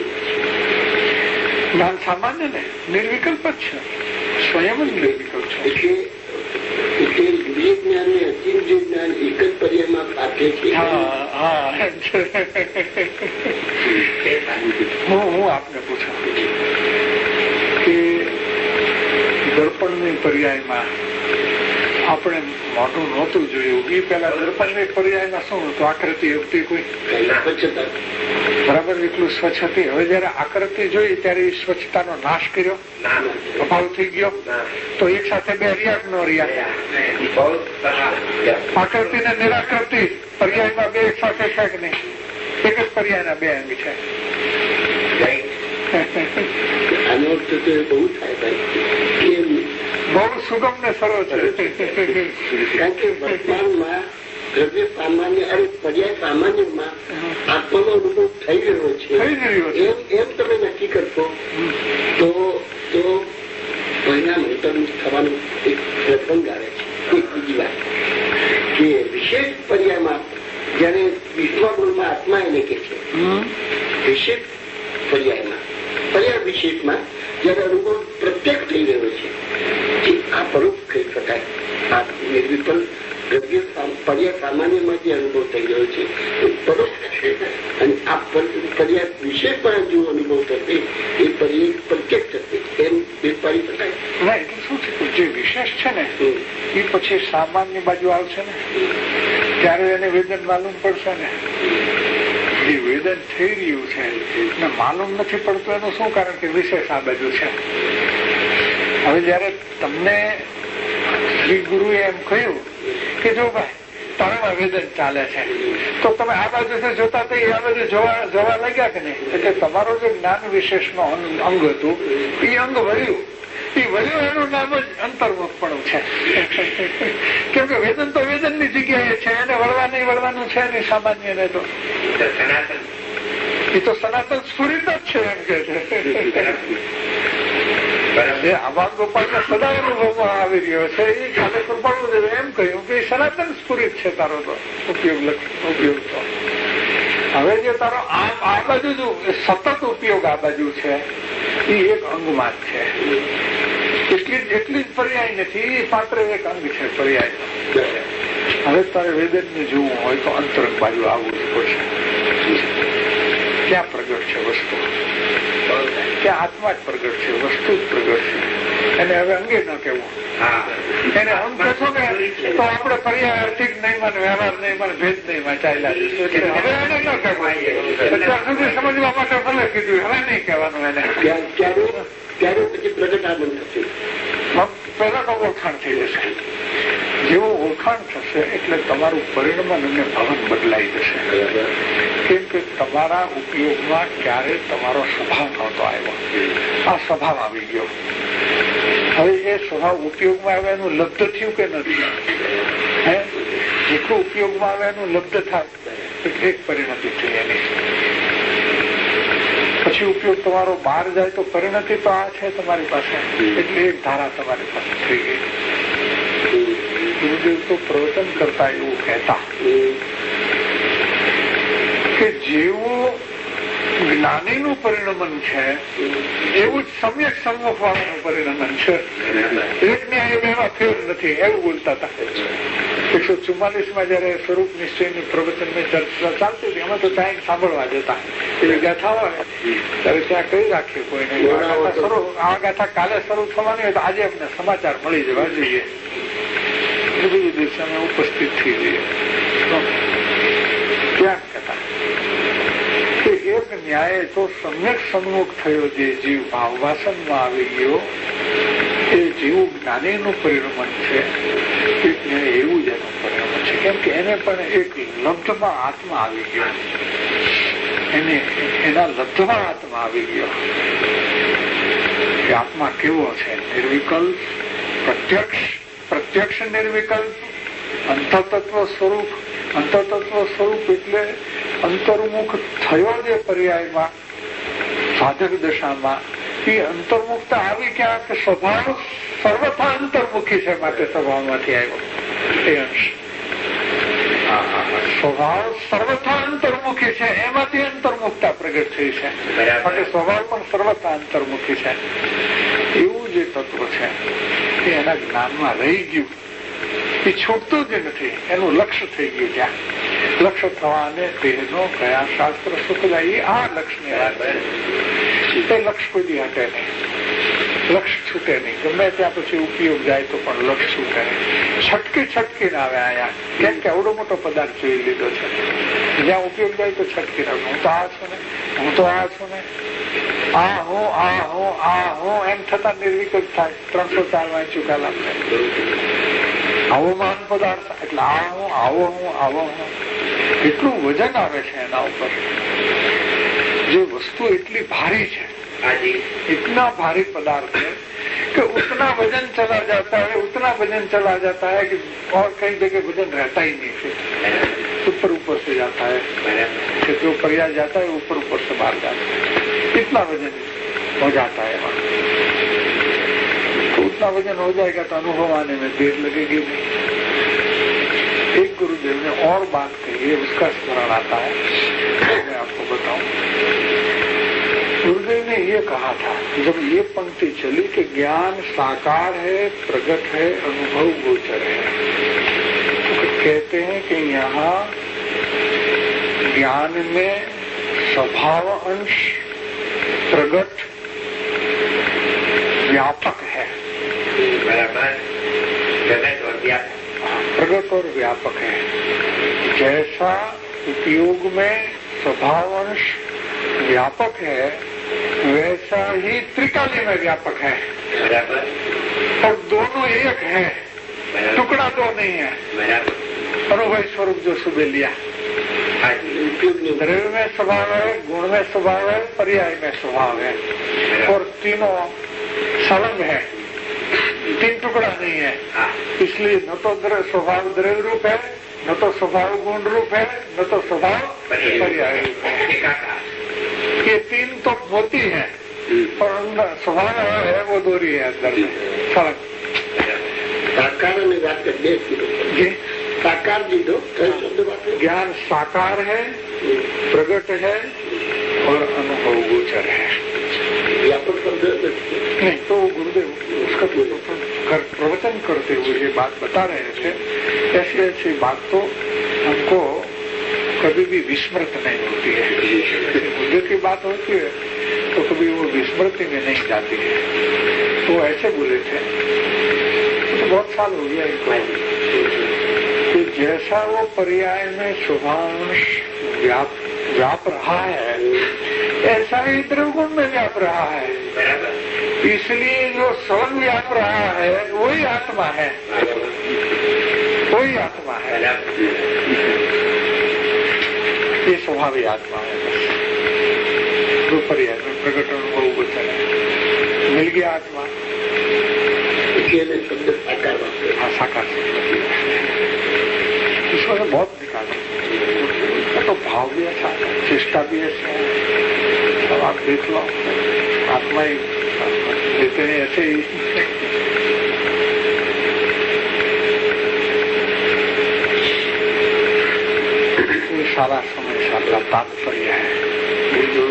જ્ઞાન સામાન્ય ને નિર્વિકલ્પ જ છે, સ્વયં જ નિર્વિકલ્પ છે. એટલે ઇન્દ્રિય જ્ઞાન ને અતિન્દ્રિય જ્ઞાન એક જ પર્યાયમાં સાથે છે. હું આપને પૂછું કે દર્પણની પર્યાયમાં આપણે મોઢું નહોતું જોયું, એ પેલા દર્પણની પર્યાયમાં શું હતું, આકૃતિ હતી કોઈ બરાબર એટલું સ્વચ્છ હતી. હવે જયારે આકૃતિ જોઈ ત્યારે એ સ્વચ્છતાનો નાશ કર્યો, અભાવ થઈ ગયો, તો એક સાથે બે રહ્યા ન રહ્યા. આકૃતિ ને નિરાકૃતિ પર્યાયમાં બે એક સાથે છે કે નહીં? એક જ પર્યાયના બે અંગ છે. આનો અર્થ તો બહુ થાય ભાઈ, બહુ સુગમ ને સરળ છે. કારણ કે વર્તમાનમાં દ્રવ્ય સામાન્ય અને પર્યાય સામાન્યમાં આત્માનો અનુભવ થઈ રહ્યો છે. એમ તમે નક્કી કરશો તો પરિણામ થવાનું એક પ્રસંગ આવે છે. એક બીજી વાત કે વિશેષ પર્યાયમાં જયારે વિશ્વા ગુણમાં આત્મા એને કે છે, વિશેષ પર્યાયમાં પર્યાય વિશેષમાં જયારે અનુભવ પ્રત્યક્ષ થઈ રહ્યો છે, આ પરોક્ષ કહી શકાય. આ નિર્વિકલ્પ દ્રવ્ય પર્યાય સામાન્યમાં જે અનુભવ થઈ રહ્યો છે એ પરોક્ષ છે. અને આ પર્યાય વિશેષમાં જો અનુભવ થશે એ પર્યાય પ્રત્યક્ષ થશે, એમ બે પાડી શકાય. ના, એટલે શું છે, જે વિશેષ છે ને એ પછી સામાન્ય બાજુ આવશે ને ત્યારે એને વેદન માલુમ પડશે ને. જે વેદન થઈ રહ્યું છે ને માલુમ નથી પડતું એનું શું કારણ કે વિશેષ આ બાજુ છે. હવે જયારે તમને શ્રી ગુરુએ એમ કહ્યું કે જો ભાઈ તારામાં વેદન ચાલે છે, તો તમે આ બાજુથી જોતા તો આ બાજુ જોવા લાગ્યા કે નહીં? એટલે તમારો જે જ્ઞાન વિશેષનો અંગ હતું એ અંગ વળ્યું, એનું નામ જ અંતર્મુખપણું છે. કેમ કે વેદન તો વેદનની જગ્યાએ છે, એને વળવા નહીં વળવાનું છે નહીં સામાન્ય ને. તો એ તો સનાતન સ્ફુરિત જ છે એમ કે છે. આભાર ગોપાલને સદા અનુભવમાં આવી રહ્યો છે. એ કાલે કૃપાળુદેવે એમ કહ્યું કે સનાતન સ્ફુરિત છે તારો તો ઉપયોગ તો. હવે જે તારો આ બાજુ જો સતત ઉપયોગ આ બાજુ છે એ એક અંગમાં જ છે. એટલી જ પર્યાય નથી, એ માત્ર એક અંગ છે પર્યાય. હવે તારે વેદનને જોવું હોય તો અંતરંગ બાજુ આવવું જ પડશે. ક્યાં પ્રગટ છે વસ્તુ? ત્યાં આત્મા જ પ્રગટ છે, વસ્તુ જ પ્રગટ છે. એને હવે અંગે ન કેવું. એને અંગ કહેશો ને તો આપણે પર્યાયાર્થિક નહીં માને, વ્યવહાર નહીં માને, ભેદ નહીં માં ચાલ્યા જઈશું. એટલે હવે એને ન કહેવાય. અત્યાર સુધી સમજવા માટે ભલે કીધું, હવે નહીં કહેવાનું એને. ત્યારે પછી પ્રગટાગમન થશે. પહેલા તો ઓળખાણ થઈ જશે. જેવું ઓળખાણ થશે એટલે તમારું પરિણમન અને ભવન બદલાઈ જશે. કેમ કે તમારા ઉપયોગમાં ક્યારે તમારો સ્વભાવ નહોતો આવ્યો, આ સ્વભાવ આવી ગયો. હવે એ સ્વભાવ ઉપયોગમાં આવે એનું લબ્ધ થયું કે નથી? હે, જેટલું ઉપયોગમાં આવે એનું લબ્ધ થાય એટલે એક પરિણતિ થઈ એની. પછી ઉપયોગ તમારો બહાર જાય તો પરિણતિ તો આ છે તમારી પાસે, એટલે એક ધારા તમારી પાસે થઈ ગઈ. ગુરુદેવ તો પ્રવચન કરતા એવું કહેતા કે જેવું જ્ઞાનીનું પરિણમન છે એવું જ સમ્યક સન્મુખ વાળાનું પરિણમન છે. એક ન્યાય એમાં ફેર નથી એવું બોલતા હતા. 144 જયારે સ્વરૂપ નિશ્ચયની પ્રવચનની ચર્ચા ચાલતી હતી, અમે તો ત્યાં સાંભળવા જતા. એવી ગાથા હોય ત્યારે ત્યાં કઈ રાખીએ કોઈને આ ગાથા કાલે શરૂ થવાની હોય તો આજે અમને સમાચાર મળી જવા જોઈએ. એ બધું દિવસે અમે ઉપસ્થિત થઈ જઈએ. ક્યાં કહેતા કે એક ન્યાય તો સમ્યક સન્મુખ થયો, જે જીવ ભાવવાસનમાં આવી ગયો એ જીવ જ્ઞાનીનું પરિણમન છે. એક ન્યાય એવું જ એનું પરિણમન છે. કેમ કે એને પણ એક લબ્ધમાં આત્મા આવી ગયો, એને એના લબ્ધમાં આત્મા આવી ગયો. કે આત્મા કેવો છે? નિર્વિકલ્પ, પ્રત્યક્ષ નિર્વિકલ્પ, અંતરતત્વ સ્વરૂપ. અંતરતત્વ સ્વરૂપ એટલે અંતર્મુખ થયો જે પર્યાયમાં સાધક દશામાં, એ અંતર્મુખતા આવી ક્યાં કે સ્વભાવ સર્વથા અંતર્મુખી છે, માટે સ્વભાવમાંથી આવ્યો એ અંશ. સ્વભાવ સર્વથા અંતર્મુખી છે, એમાંથી અંતર્મુખતા પ્રગટ થઈ છે, માટે સ્વભાવ પણ સર્વથા અંતર્મુખી છે. એવું જે તત્વ છે એ એના જ્ઞાનમાં રહી ગયું, એ છૂટતું જ નથી. એનું લક્ષ્ય થઈ ગયું. ત્યાં લક્ષ્ય થવાને દેહનો કયા શાસ્ત્ર સુખદાયી આ લક્ષ્યની વાત છે. એ લક્ષ્ય કોઈ હટે નહીં, લક્ષ્ય છૂટે નહીં. ગમે ત્યાં પછી ઉપયોગ જાય તો પણ લક્ષ્ય છૂટે નહીં. છટકીને આવે આયા. કેમ કે આવડો મોટો પદાર્થ જોઈ લીધો છે, જ્યાં ઉપયોગ જાય તો છટકી રહ્યો. હું તો આ છું ને, હું તો આ છું ને, આ હું એમ થતા નિર્વિકલ્પ થાય. 304 વાંચ્યું કાલ આપણે. આવો મહાન પદાર્થ એટલે આવો હું કેટલું વજન આવે છે એના ઉપર. જે વસ્તુ એટલી ભારી છે, इतना भारी पदार्थ है कि उतना वजन चला जाता है कि और कई जगह वजन रहता ही नहीं, फिर ऊपर से जाता है, जो पर्याय जाता है ऊपर से बाहर जाता है. इतना वजन हो जाता है वहाँ. तो उतना वजन हो जाएगा तो अनुभव आने में देर लगेगी नहीं. एक गुरुदेव ने और बात कही है, उसका स्मरण आता है, मैं आपको बताऊं. गुरुदेव ने ये कहा था, जब ये पंक्ति चली कि ज्ञान साकार है, प्रगट है, अनुभव गोचर है, तो कहते हैं कि यहाँ ज्ञान में स्वभाव अंश प्रगट व्यापक है. प्रगट और व्यापक है. जैसा उपयोग में स्वभाव अंश व्यापक है, वैसा ही त्रिकाली में व्यापक है. और दोनों एक है, टुकड़ा दो नहीं है. अनुभव स्वरूप जो सुबह लिया, द्रव्य में स्वभाव है, गुण में स्वभाव है, पर्याय में स्वभाव है, और तीनों संलग्न है, 3 टुकड़ा नहीं है. इसलिए न तो स्वभाव द्रव्य रूप है, न तो स्वभाव गुण रूप है, न तो स्वभाव पर्याय रूप है. वो मोती है और अंदर स्वभाव है वो दोरी है अंदर में फर्क। साकार ने बात कर जी साकार जी दो ज्ञान साकार है, प्रकट है और अनुभव गोचर है। व्यापक शब्द नहीं तो गुरुदेव उसका प्रवचन करते हुए ये बात बता रहे थे। ऐसी ऐसी बात तो हमको कभी भी विस्मृत नहीं होती है। मुद्दे की बात होती है तो कभी वो विस्मृति में नहीं जाती है। तो ऐसे बोले थे तो बहुत साल हो गया इनको कि जैसा वो पर्याय में शुभांश व्याप रहा है ऐसा ही द्रवगुण में व्याप रहा है। इसलिए जो स्वयं व्याप रहा है वही आत्मा है, वही आत्मा है। ये स्वभावी आत्मा है। बस दो पर्याय में प्रकट अनुभव गोचर है। मिल गया आत्मा शब्द साकार साकार इसमें तो बहुत निकाला तो भाव भी ऐसा है, चेष्टा भी ऐसा है। अब आप देख लो आत्मा ही देते हैं ऐसे ही। ये सारा समय सारा तात्पर्य है। ये जो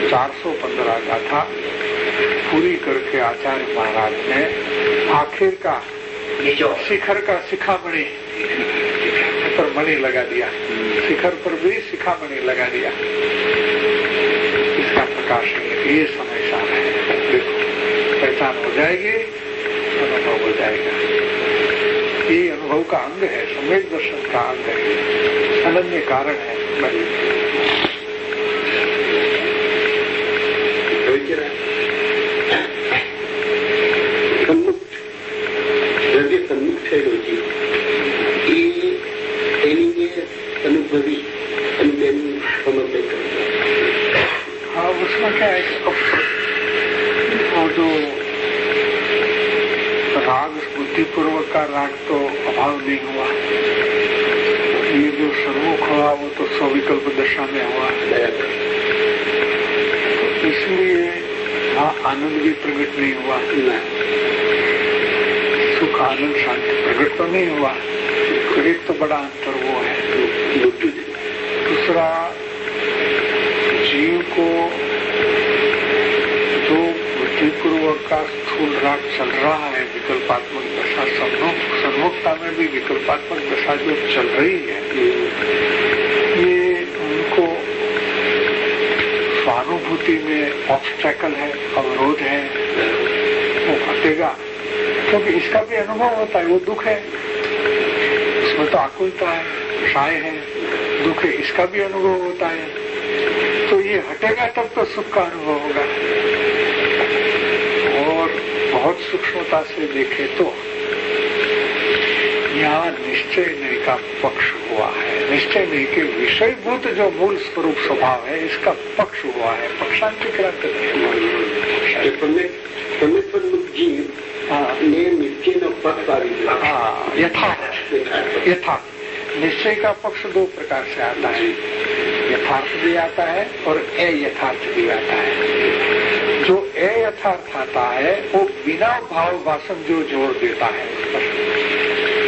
415 गाथा पूरी करके आचार्य महाराज ने आखिर का शिखर का शिखामणि पर मणि लगा दिया, शिखर पर भी शिखामणि लगा दिया। इसका प्रकाश है। ये समय साल है। देखो पहचान हो जाएगी, अनुभव हो जाएगा। ये अनुभव का अंग है, सम्यक दर्शन का अंग है, अनन्य कारण है। अनुभवी हाँ उसमें क्या है वो जो राग बुद्धिपूर्वक का राग तो अभाव नहीं हुआ। ये जो सर्वमुख हुआ वो तो स्विकल्प दशा में हुआ। तो इसलिए वहाँ आनंद भी प्रकट नहीं हुआ। सुख आनंद शांति प्रकट तो नहीं हुआ। तो एक तो बड़ा अंतर वो है। दूसरा जीव को जो बुद्धिपूर्वक का स्थूल राग चल रहा है, विकल्पात्मक दशा, सम्मुखता में भी विकल्पात्मक दशा जो चल रही है, ये उनको स्वानुभूति में ऑब्स्टेकल है, अवरोध है। वो हटेगा क्योंकि इसका भी अनुभव होता है। वो दुख है, उसमें तो आकुलता है, क्षय है, दुख है, इसका भी अनुभव होता है। तो ये हटेगा तब तो सुख का अनुभव होगा। और बहुत सूक्ष्मता से देखे तो यहाँ निश्चय नहीं का पक्ष हुआ है। निश्चय नहीं के विषयभूत जो मूल स्वरूप स्वभाव है इसका पक्ष हुआ है। पक्षांतिक्रम जीव निश्चय यथार्थ निश्चय का पक्ष दो प्रकार से आता है। यथार्थ भी आता है और अयथार्थ भी आता है। जो अयथार्थ आता है वो बिना भाव वासन जो जोर देता है उस पर,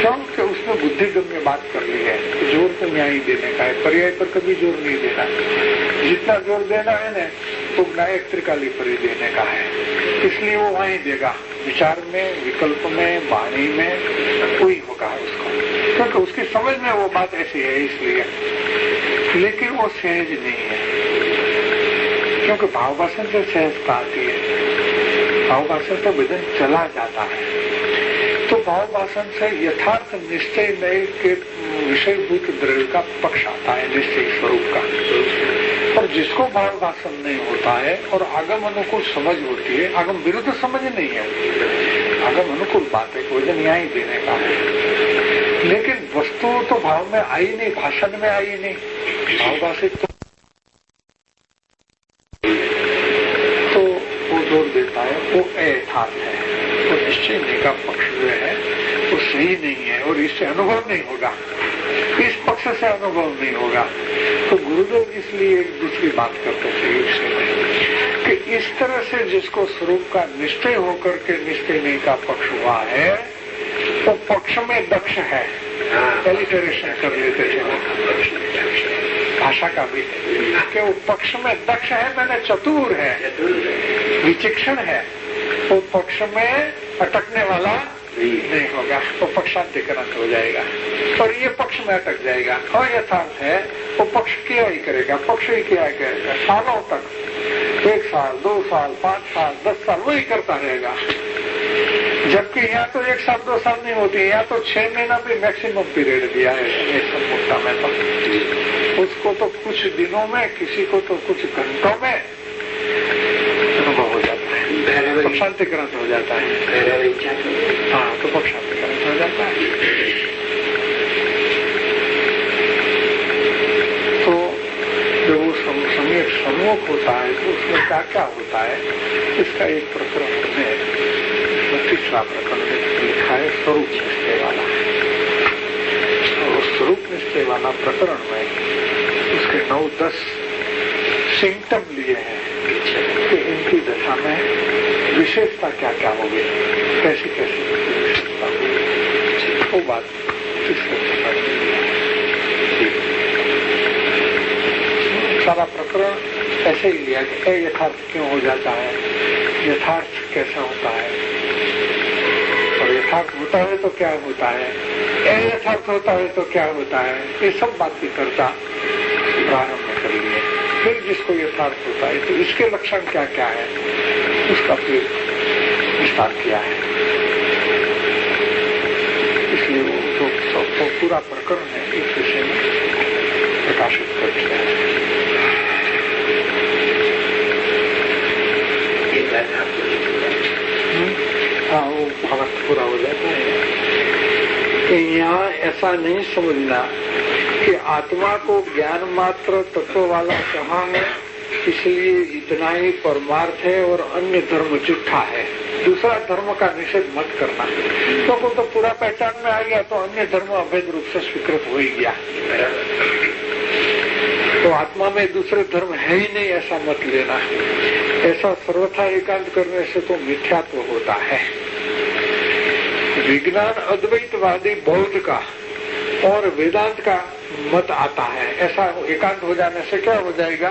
क्योंकि उसने बुद्धिगम्य बात कर ली है। जोर तो न्याय देने का है, पर्याय पर कभी जोर नहीं देना। जितना जोर देना है ना तो न्याय त्रिकाली पर ही देने का है। इसलिए वो वहीं देगा, विचार में, विकल्प में, वाणी में कोई होगा उसको, क्योंकि उसकी समझ में वो बात ऐसी है इसलिए। लेकिन वो सहज नहीं है, क्योंकि भाववासन से सहजता आती है। भाववासन से वजन चला जाता है। तो भाववासन से यथार्थ निश्चय नए के विषयभूत द्रव्य का पक्ष आता है, निश्चय स्वरूप का। और जिसको भाववासन नहीं होता है और आगम अनुकूल समझ होती है, आगम विरुद्ध समझ नहीं है, आगम अनुकूल बात है, वजन न्याय देने का है। लेकिन वस्तु तो भाव में आई नहीं, भाषण में आई नहीं, भाववासित तो वो जोर देता है, वो अयथार्थ है। तो निश्चय नहीं का पक्ष जो है वो सही नहीं है और इससे अनुभव नहीं होगा, इस पक्ष से अनुभव नहीं होगा। तो गुरुदेव इसलिए एक दूसरी बात करते थे। कि इस तरह से जिसको स्वरूप का निश्चय होकर के निश्चय नहीं का पक्ष हुआ है, वो पक्ष में दक्ष है। एलिटरेशन कर लेते थे भाषा का भी, कि वो पक्ष में दक्ष है, मैंने चतुर है, विचक्षण है, वो पक्ष में अटकने वाला नहीं होगा, वो पक्षांतिकरण हो जाएगा और ये पक्ष में अटक जाएगा। और यथार्थ है वो पक्ष किया ही करेगा, पक्ष ही किया करेगा सालों तक, 1 साल 2 साल 5 साल 10 साल वही करता रहेगा। जबकि यहाँ तो 1 साल 2 साल नहीं होती, यहाँ तो 6 महीना भी मैक्सिमम पीरियड दिया है एक सम्मुखता में। तो उसको तो कुछ दिनों में, किसी को तो कुछ घंटों में अनुभव हो जाता है, पक्षांतिकरण हो जाता है। हाँ, तो पक्षांतिकरण हो जाता है। तो जब वो सम्मुख होता है तो उसमें क्या क्या होता है, इसका एक प्रकरण में, तीसरा प्रकरण में लिखा है स्वरूप निश्चय वाला। और स्वरूप निश्चय वाला प्रकरण में उसके 9-10 सिम्टम लिए हैं कि इनकी दशा में विशेषता क्या क्या होगी, कैसी कैसी विशेषता होगी, वो बात सारा प्रकरण ऐसे ही लिया कि यथार्थ क्यों हो जाता है, यथार्थ कैसा होता है, और यथार्थ होता है तो क्या होता है, अयथार्थ होता है तो क्या होता है, ये सब बातें करता प्रारंभ में कर लिए। फिर जिसको यथार्थ होता है तो इसके लक्षण क्या क्या है, उसका फिर विस्तार किया है। इसलिए वो जो पूरा प्रकरण है इस विषय में प्रकाशित कर दिया है। हाँ, वो भाव पूरा हो जाता है कि यहाँ ऐसा नहीं समझना कि आत्मा को ज्ञान मात्र तत्व वाला कहा है, इसलिए इतना ही परमार्थ है और अन्य धर्म झूठा है। दूसरा धर्म का निषेध मत करना, तो तो पूरा पहचान में आ गया तो अन्य धर्म अभेद रूप से स्वीकृत हो ही गया, तो आत्मा में दूसरे धर्म है ही नहीं, ऐसा मत लेना। ऐसा सर्वथा एकांत करने से तो मिथ्यात्व होता है। विज्ञान अद्वैतवादी बौद्ध का और वेदांत का मत आता है, ऐसा एकांत हो जाने से क्या हो जाएगा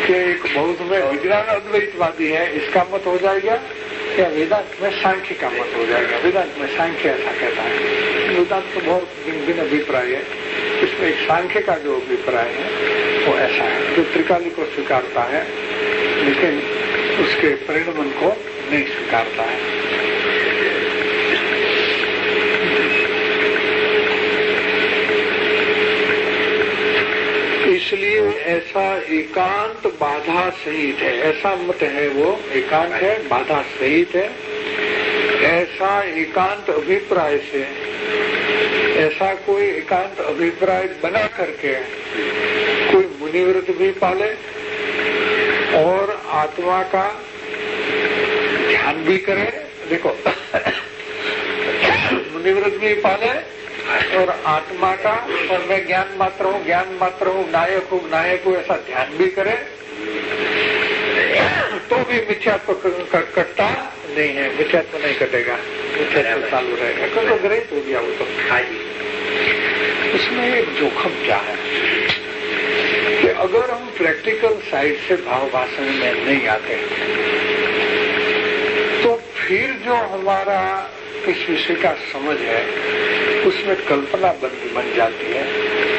कि एक बौद्ध में विज्ञान अद्वैतवादी है इसका मत हो जाएगा, या वेदांत में सांख्य का मत हो जाएगा। वेदांत में सांख्य ऐसा कहता है, वेदांत तो बहुत भिन्न अभिप्राय है, इसमें एक सांख्य का जो अभिप्राय है वो ऐसा है, जो त्रिकाली को स्वीकारता है लेकिन उसके परिणमन को नहीं स्वीकारता है। इसलिए ऐसा एकांत बाधा सहित है, ऐसा मत है, वो एकांत है बाधा सहित है। ऐसा एकांत अभिप्राय से, ऐसा कोई एकांत अभिप्राय बना करके कोई मुनिव्रत भी पाले और आत्मा का ध्यान भी करे। देखो मुनिव्रत भी पाले और आत्मा का, और मैं ज्ञान मात्र हूँ, नायक हूँ, ऐसा ध्यान भी करे तो भी मिथ्यात्व कटता नहीं है, मिथ्यात्व नहीं कटेगा, मिथ्यात्व चालू रहेगा, क्योंकि ग्रहित हो गया वो तो। उसमें एक जोखिम क्या है कि अगर हम प्रैक्टिकल साइड से भाव भाषण में नहीं आते तो फिर जो हमारा इस विषय का समझ है उसमें कल्पना बन जाती है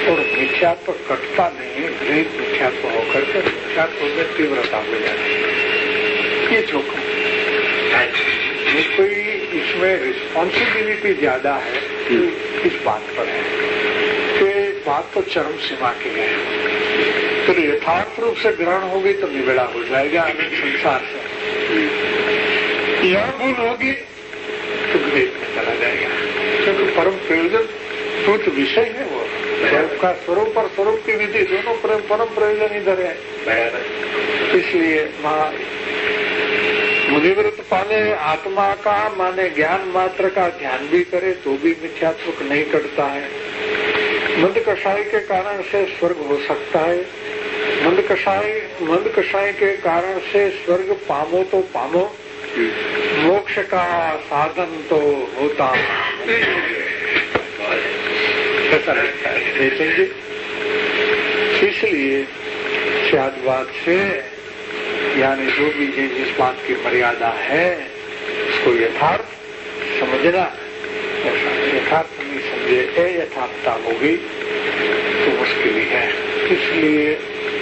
और मिथ्यात्व कटता नहीं, गृहित मिथ्यात्व होकर के मिथ्यात्व में तीव्रता हो जाती है। ये जोखिम कोई इसमें रिस्पॉन्सिबिलिटी ज्यादा है इस बात पर है कि बात तो चरम सीमा की है, तो यथार्थ रूप से ग्रहण होगी तो निबेड़ा हो जाएगा अनेक संसार से, यह भूल होगी तो ग्रहित में चला जाएगा, क्योंकि परम प्रयोजन तो विषय है, वो स्वरूप का स्वरूप और स्वरूप की विधि दोनों परम प्रयोजन इधर है। इसलिए मुनिव्रत पाले आत्मा का माने ज्ञान मात्र का ध्यान भी करे तो भी मिथ्यात्व नहीं कटता है। मंद कषाय के कारण से स्वर्ग हो सकता है, मंद कषाय मंद कषाय के कारण से स्वर्ग पामो तो पामो, मोक्ष का साधन तो होता ऐसा लगता है, देखेंगे। इसलिए शादवाद से यानी जो भी जिस बात की मर्यादा है उसको यथार्थ समझना, ऐसा यथार्थ नहीं समझे अयथार्थता होगी तो मुश्किल ही है। इसलिए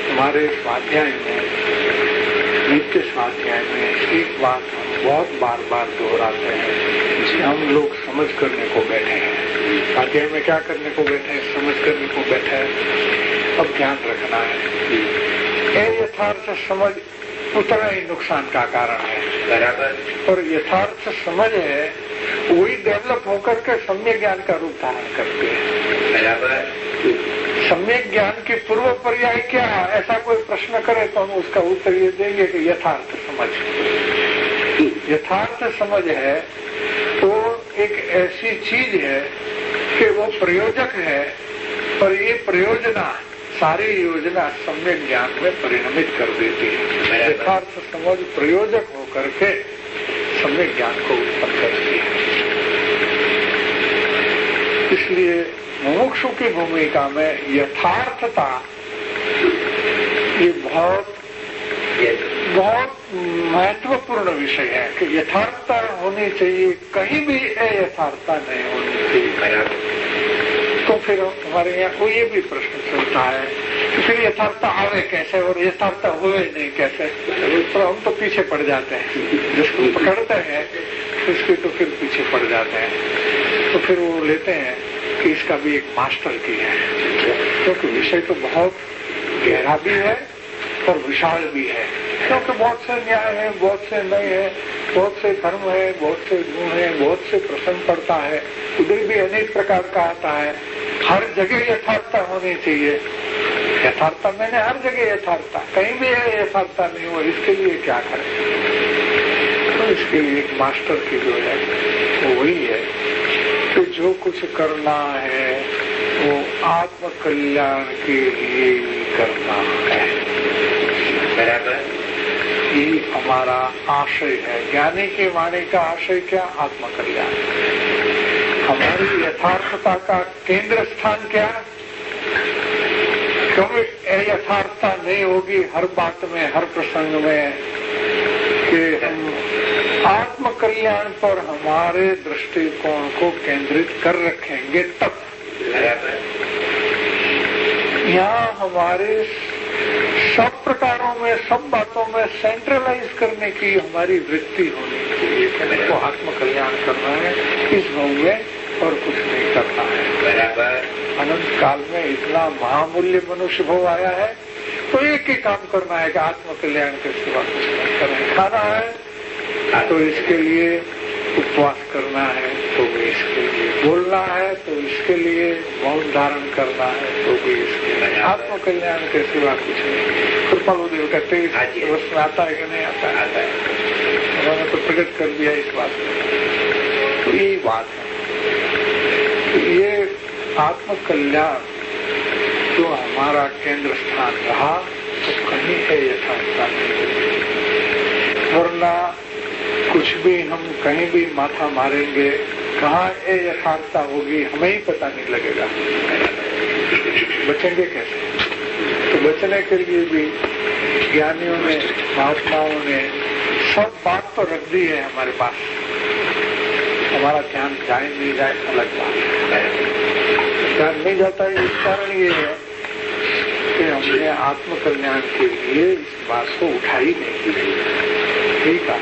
हमारे स्वाध्याय में, नित्य स्वाध्याय में एक बात हम बहुत बार बार दोहराते हैं कि हम लोग समझ करने को बैठे हैं। स्वाध्याय में क्या करने को बैठे हैं? समझ करने को बैठे हैं। अब ध्यान रखना है, यथार्थ समझ उतना ही नुकसान का कारण है, बराबर। और यथार्थ समझ है वही डेवलप होकर के सम्यक ज्ञान का रूप धारण करते हैं, बराबर। सम्यक ज्ञान की पूर्व पर्याय क्या, ऐसा कोई प्रश्न करे तो हम उसका उत्तर ये देंगे कि यथार्थ समझ। यथार्थ समझ है तो एक ऐसी चीज है कि वो प्रयोजक है, पर ये प्रयोजना सारी योजना सम्यक ज्ञान में परिणमित कर देती है। यथार्थ समझ प्रयोजक होकर के सम्यक ज्ञान को उत्पन्न करती है। इसलिए मुमुक्षु की भूमिका में यथार्थता ये बहुत महत्वपूर्ण विषय है कि यथार्थता होनी चाहिए, कहीं भी अयथार्थता नहीं होनी चाहिए। तो फिर हमारे यहाँ को ये भी प्रश्न चलता है कि फिर यथार्थता आवे कैसे और यथार्थता हुए नहीं कैसे, तो हम तो पीछे पड़ जाते हैं। जिसको पकड़ते हैं उसके तो फिर पीछे पड़ जाते हैं। तो फिर वो लेते हैं कि इसका भी एक मास्टर की है, क्योंकि विषय तो बहुत गहरा भी है और विशाल भी है, क्योंकि बहुत से न्याय है, बहुत से नए है, बहुत से धर्म है, बहुत से गुण है, बहुत से प्रसंग पड़ता है, उधर भी अनेक प्रकार का आता है। हर जगह यथार्थता होनी चाहिए। यथार्थता मैंने हर जगह यथार्थता, कहीं भी यथार्थता नहीं हो, इसके लिए क्या करें? तो इसके लिए एक मास्टर की जो है वो वही है कि जो कुछ करना है वो आत्म कल्याण के लिए करना है, बराबर। ये हमारा आशय है। ज्ञानी के वाणी का आशय क्या? आत्म कल्याण। हमारी यथार्थता का केंद्र स्थान क्या? क्योंकि यथार्थता नहीं होगी हर बात में, हर प्रसंग में, कि हम आत्म कल्याण पर हमारे दृष्टिकोण को केंद्रित कर रखेंगे तब। यहाँ हमारे सब प्रकारों में, सब बातों में सेंट्रलाइज करने की हमारी वृत्ति होनी चाहिए कि मेरे को आत्म कल्याण करना है, इस भाव में और कुछ नहीं करना है, बराबर। अनंत काल में इतना महामूल्य मनुष्य भाव आया है तो एक ही काम करना है कि आत्म कल्याण के सिवा कुछ नहीं करना। खाना है तो इसके लिए उपवास करना है, तो भी इसके लिए बोलना है, तो इसके लिए मौन धारण करना है, तो भी इसके लिए आत्म कल्याण के सिवा कुछ नहीं। कृपालु देव कहते हैं वर्ष में आता है कि नहीं आता है? आता है। उन्होंने तो प्रकट कर दिया इस बात में। तो यही बात है, तो ये आत्म कल्याण जो हमारा केंद्र स्थान रहा तो कहीं है यथार्थता नहीं, वरना कुछ भी हम कहीं भी माथा मारेंगे, कहाँ यथार्थता होगी हमें ही पता नहीं लगेगा। बचेंगे कैसे? तो बचने के लिए भी ज्ञानियों ने, महात्माओं ने सब बात तो रख दी है हमारे पास। हमारा ध्यान जाए नहीं जाए अलग बात है, ध्यान नहीं जाता है। इस कारण ये है कि हमने आत्म कल्याण के लिए इस बात को उठाई नहीं। ठीक है।